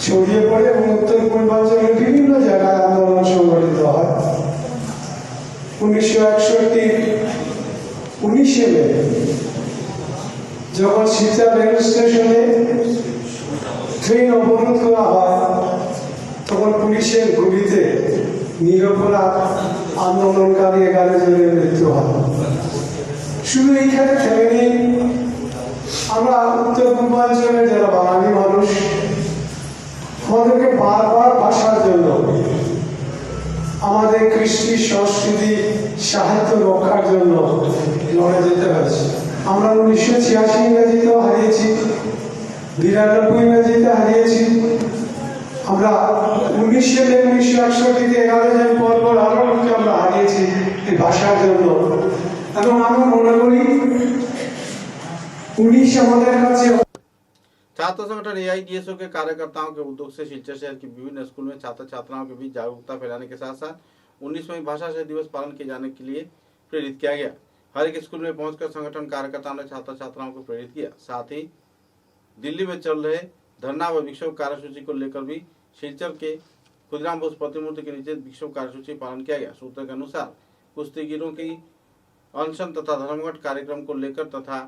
ছড়িয়ে পড়ে এবং উত্তর পূর্বাঞ্চলের বিভিন্ন জায়গায় আন্দোলন সংগঠিত হয়। 1961 মে যখন শিলচর রেল স্টেশনে ট্রেন অবরোধ করা হয় তখন পুলিশের গুলিতে নিরপরাধ আন্দোলনকারী 11 জনের মৃত্যু হয়। শুধু এইখানে থেমে নেই, আমরা উত্তর পূর্বাঞ্চলের যারা বাঙালি মানুষ আমাদেরকে বারবার ভাষার জন্য আমাদের কৃষ্টি সংস্কৃতি সাহিত্য রক্ষার জন্য লড়ে যেতে হয়েছে। আমরা 1986 ইংরেজিতেও হারিয়েছি, 92 ইংরেজিতে হারিয়েছি, আমরা 1961 11 জন পর পর আরো লোককে আমরা হারিয়েছি এই ভাষার জন্য। এবং আমরা মনে করি 19 আমাদের কাছে। छात्र संगठन AIDSO के कार्यकर्ताओं के उद्योग से शिलचर शहर की विभिन्न स्कूल में छात्र छात्राओं के बीच जागरूकता फैलाने के साथ साथ 19वीं भाषा शहीद दिवस पालन किए जाने के लिए प्रेरित किया गया। हर एक स्कूल में पहुंचकर संगठन कार्यकर्ताओं ने छात्र छात्राओं को प्रेरित किया। साथ ही दिल्ली में चल रहे धरना व विक्षोभ कार्यसूची को लेकर भी शिलचर के खुदराम बोस प्रतिमूर्ति के नीचे विक्षोभ कार्यसूची पालन किया गया। सूत्र के अनुसार कुश्तीगीरों की अनशन तथा धर्मघट कार्यक्रम को लेकर तथा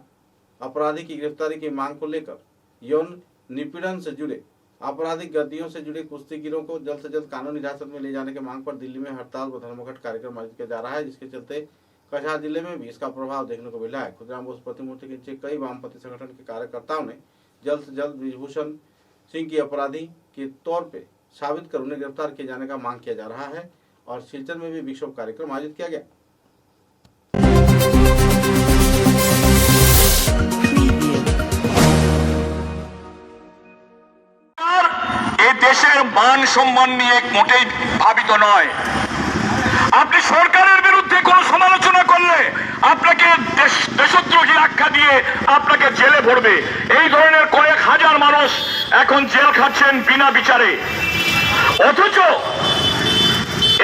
अपराधी की गिरफ्तारी की मांग को लेकर यौन निपीड़न से जुड़े आपराधिक गतियों से जुड़े कुश्तीगीरों को जल्द से जल्द कानूनी हिरासत में ले जाने की मांग पर दिल्ली में हड़ताल व धर्मघट कार्यक्रम आयोजित किया जा रहा है, जिसके चलते कछार जिले में भी इसका प्रभाव देखने को मिला है। खुदराम बोस प्रतिमूर्ति के नीचे कई वामपंथी संगठन के कार्यकर्ताओं ने जल्द से जल्द ब्रिजभूषण सिंह की अपराधी के तौर पर साबित कर उन्हें गिरफ्तार किए जाने का मांग किया जा रहा है और शिलचर में भी विक्षोभ कार्यक्रम आयोजित किया गया। দেশের মান সম্মান নিয়ে মোটেই ভাবিত নয়। আপনি সরকারের বিরুদ্ধে কোনো সমালোচনা করলে আপনাকে দেশদ্রোহী আখ্যা দিয়ে আপনাকে জেলে ভরবে। এই ধরনের কয়েক হাজার মানুষ এখন জেল খাচ্ছেন বিনা বিচারে। অথচ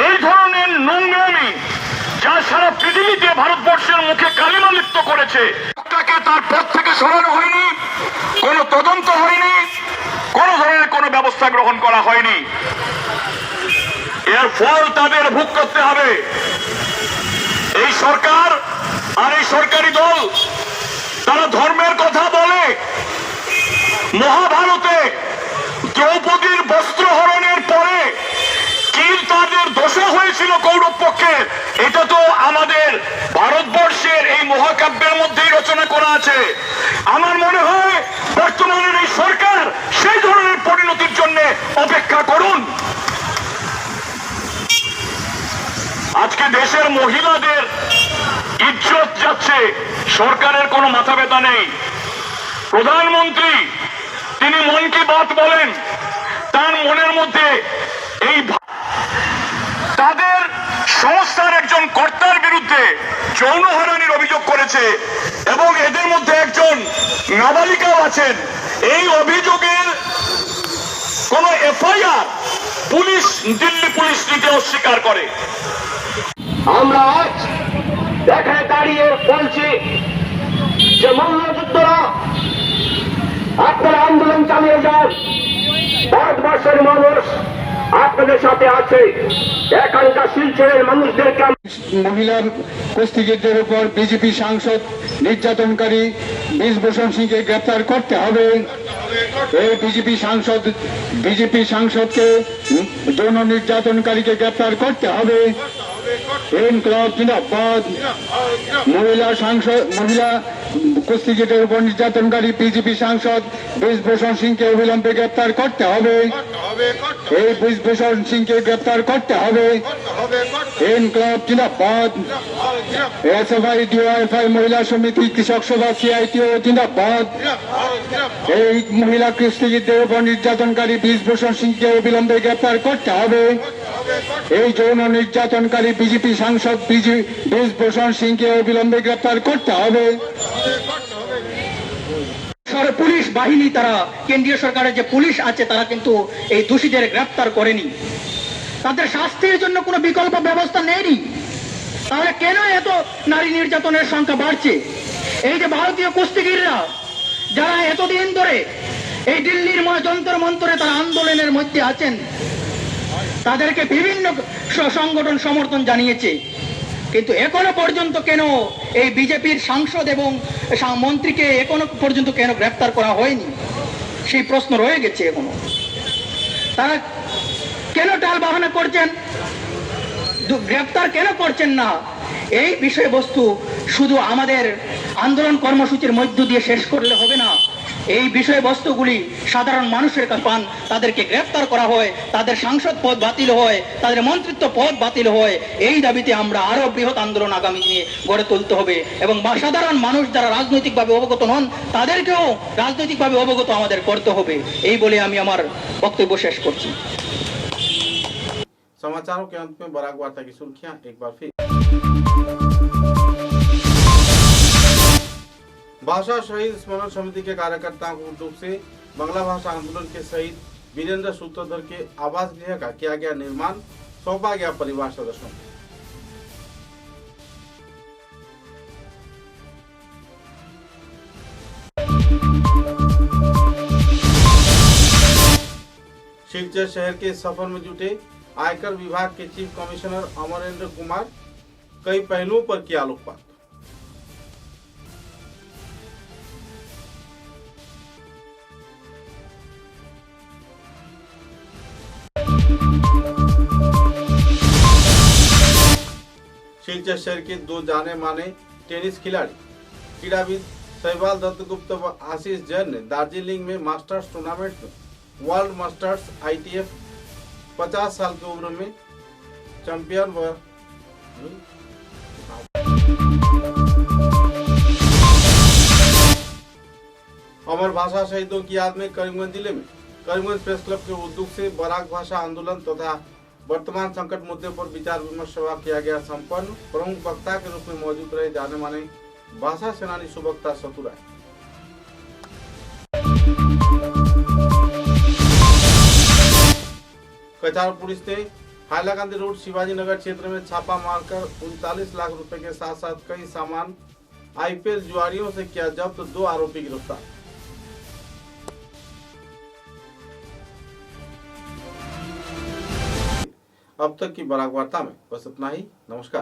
এই ধরনের নোংরামি যা সারা পৃথিবীতে ভারতবর্ষের মুখে কালিমা লিপ্ত করেছে, তাকে তার পথ থেকে সরানো হয়নি, কোনো তদন্ত হয়নি, কোনো ধরনের কোনো ব্যবস্থা গ্রহণ করা হয়নি। এর ফল তাদের ভোগ করতে হবে। এই সরকার আর এই সরকারি দল তারা ধর্মের কথা বলে। মহাভারতে দ্রৌপদীর বস্ত্র হরণের পরে কি তাদের দশা হয়েছিল কৌরব পক্ষে, এটা তো আমাদের ভারতবর্ষের এই মহাকাব্যের মধ্যেই রচনা করা আছে। আমার মনে হয় বর্তমানের এই সরকার সেই ধরনের পরিণতির জন্য অপেক্ষা করুন। আজকে দেশের মহিলাদের ইজ্জত যাচ্ছে, সরকারের কোনো মাথা ব্যথা নেই। প্রধানমন্ত্রী তিনি মন কি বাত বলেন, তার মনের মধ্যে এই তাদের সংস্থার একজন কর্তার বিরুদ্ধে যৌন হয়রানির অভিযোগ করেছে এবং এদের মধ্যে একজন নাবালিকাও আছেন। এই অভিযোগের কোন এফআইআর পুলিশ, দিল্লি পুলিশ নিতে অস্বীকার করে। আমরা আজ এখানে দাঁড়িয়ে বলছি যে মল্লযুদ্ধরা আপনারা আন্দোলন চালিয়ে যান, ভারতবর্ষের মানুষ আপনাদের সাথে আছে। এখানকার শিলচরের মানুষদেরকে মহিলা কুস্তিগীরদের উপর বিজেপি সাংসদ নির্যাতনকারী ব্রিজভূষণ সিংকে গ্রেফতার করতে হবে। এই বিজেপি সাংসদকে যৌন নির্যাতনকারীকে গ্রেফতার করতে হবে। ইনকলাব জিন্দাবাদ। মহিলা কুস্তিগিরের উপর নির্যাতনকারী বিজেপি সাংসদ ব্রিজভূষণ সিংকে অবিলম্বে গ্রেপ্তার করতে হবে। এই ব্রিজভূষণ সিংকে গ্রেপ্তার করতে হবে। ইনকলাব জিন্দাবাদ। এসএফআই, ডিওয়াইএফআই, মহিলা সমিতি, কৃষক সভা, সিআইটিও জিন্দাবাদ। এই মহিলা কুস্তিগিরদের উপর নির্যাতনকারী ব্রিজভূষণ সিংকে অবিলম্বে গ্রেপ্তার করতে হবে। এই যৌন নির্যাতনকারী বিজেপি সাংসদ ব্রিজভূষণ সিংকে অবিলম্বে গ্রেপ্তার করতে হবে। পুলিশ বাহিনী, তারা কেন্দ্রীয় সরকারের যে পুলিশ আছে তারা কিন্তু এই দোষীদের গ্রেপ্তার করেনি, তাদের শাস্তির জন্য কোনো বিকল্প ব্যবস্থা নেয়নি। তাহলে কেন এত নারী নির্যাতনের সংখ্যা বাড়ছে? এই যে ভারতীয় কুস্তিগিররা যারা এতদিন ধরে এই দিল্লির যন্তর মন্তরে তারা আন্দোলনের মধ্যে আছেন, তাদেরকে বিভিন্ন সংগঠন সমর্থন জানিয়েছে, কিন্তু এখনো পর্যন্ত কেন এই বিজেপির সাংসদ এবং মন্ত্রীকে এখনো পর্যন্ত কেন গ্রেপ্তার করা হয়নি? সেই প্রশ্ন রয়ে গেছে এখনো। তারা কেন টাল বাহানা করছেন, গ্রেপ্তার কেন করছেন না? এই বিষয়বস্তু শুধু আমাদের আন্দোলন কর্মসূচির মধ্য দিয়ে শেষ করলে হবে না। এই বিষয়বস্তুগুলি সাধারণ মানুষের কাছে পান, তাদেরকে গ্রেপ্তার করা হয়, তাদের সাংসদ পদ বাতিল হয়, তাদের মন্ত্রিত্ব পদ বাতিল হয়। এই দাবিতে আমরা আরো বৃহৎ আন্দোলন আগামী দিনে গড়ে তুলতে হবে এবং সাধারণ মানুষ যারা রাজনৈতিকভাবে অবগত নন তাদেরকেও রাজনৈতিকভাবে অবগত আমাদের করতে হবে। এই বলে আমি আমার বক্তব্য শেষ করছি। समाचारों के अंत में बराक वार्ता की सुर्खियां एक बार फिर। भाषा शहीद स्मरण समिति के कार्यकर्ताओं के उद्योग से बांग्ला भाषा आंदोलन के शहीद वीरेंद्र सूत्रधर के आवास गृह का किया गया निर्माण, सौंपा गया परिवार सदस्यों को। सिलचर शहर के सफर में जुटे आयकर विभाग के चीफ कमिश्नर अमरेंद्र कुमार, कई पहलुओं पर किया आलोकपात। सिलचर शहर के दो जाने माने टेनिस खिलाड़ी क्रीड़ाविद सहवाल दत्तगुप्त व आशीष जैन ने दार्जिलिंग में मास्टर्स टूर्नामेंट में वर्ल्ड मास्टर्स ITF 50 साल की उम्र में चैंपियन व अमर भाषा शहीदों की याद में करीमगंज जिले में करीमगंज प्रेस क्लब के उद्योग से बराक भाषा आंदोलन तथा वर्तमान संकट मुद्दे पर विचार विमर्श सभा किया गया संपन्न। प्रमुख वक्ता के रूप में मौजूद रहे जाने माने भाषा सेनानी सुबक्ता सतुराय। कचार पुलिस ने हाइलाकांदी रोड शिवाजी नगर क्षेत्र में छापा मारकर 39 लाख रुपए के साथ साथ कई सामान IPL जुआरियों से किया जब्त, 2 आरोपी गिरफ्तार। अब तक की बराक वार्ता में बस इतना ही। नमस्कार।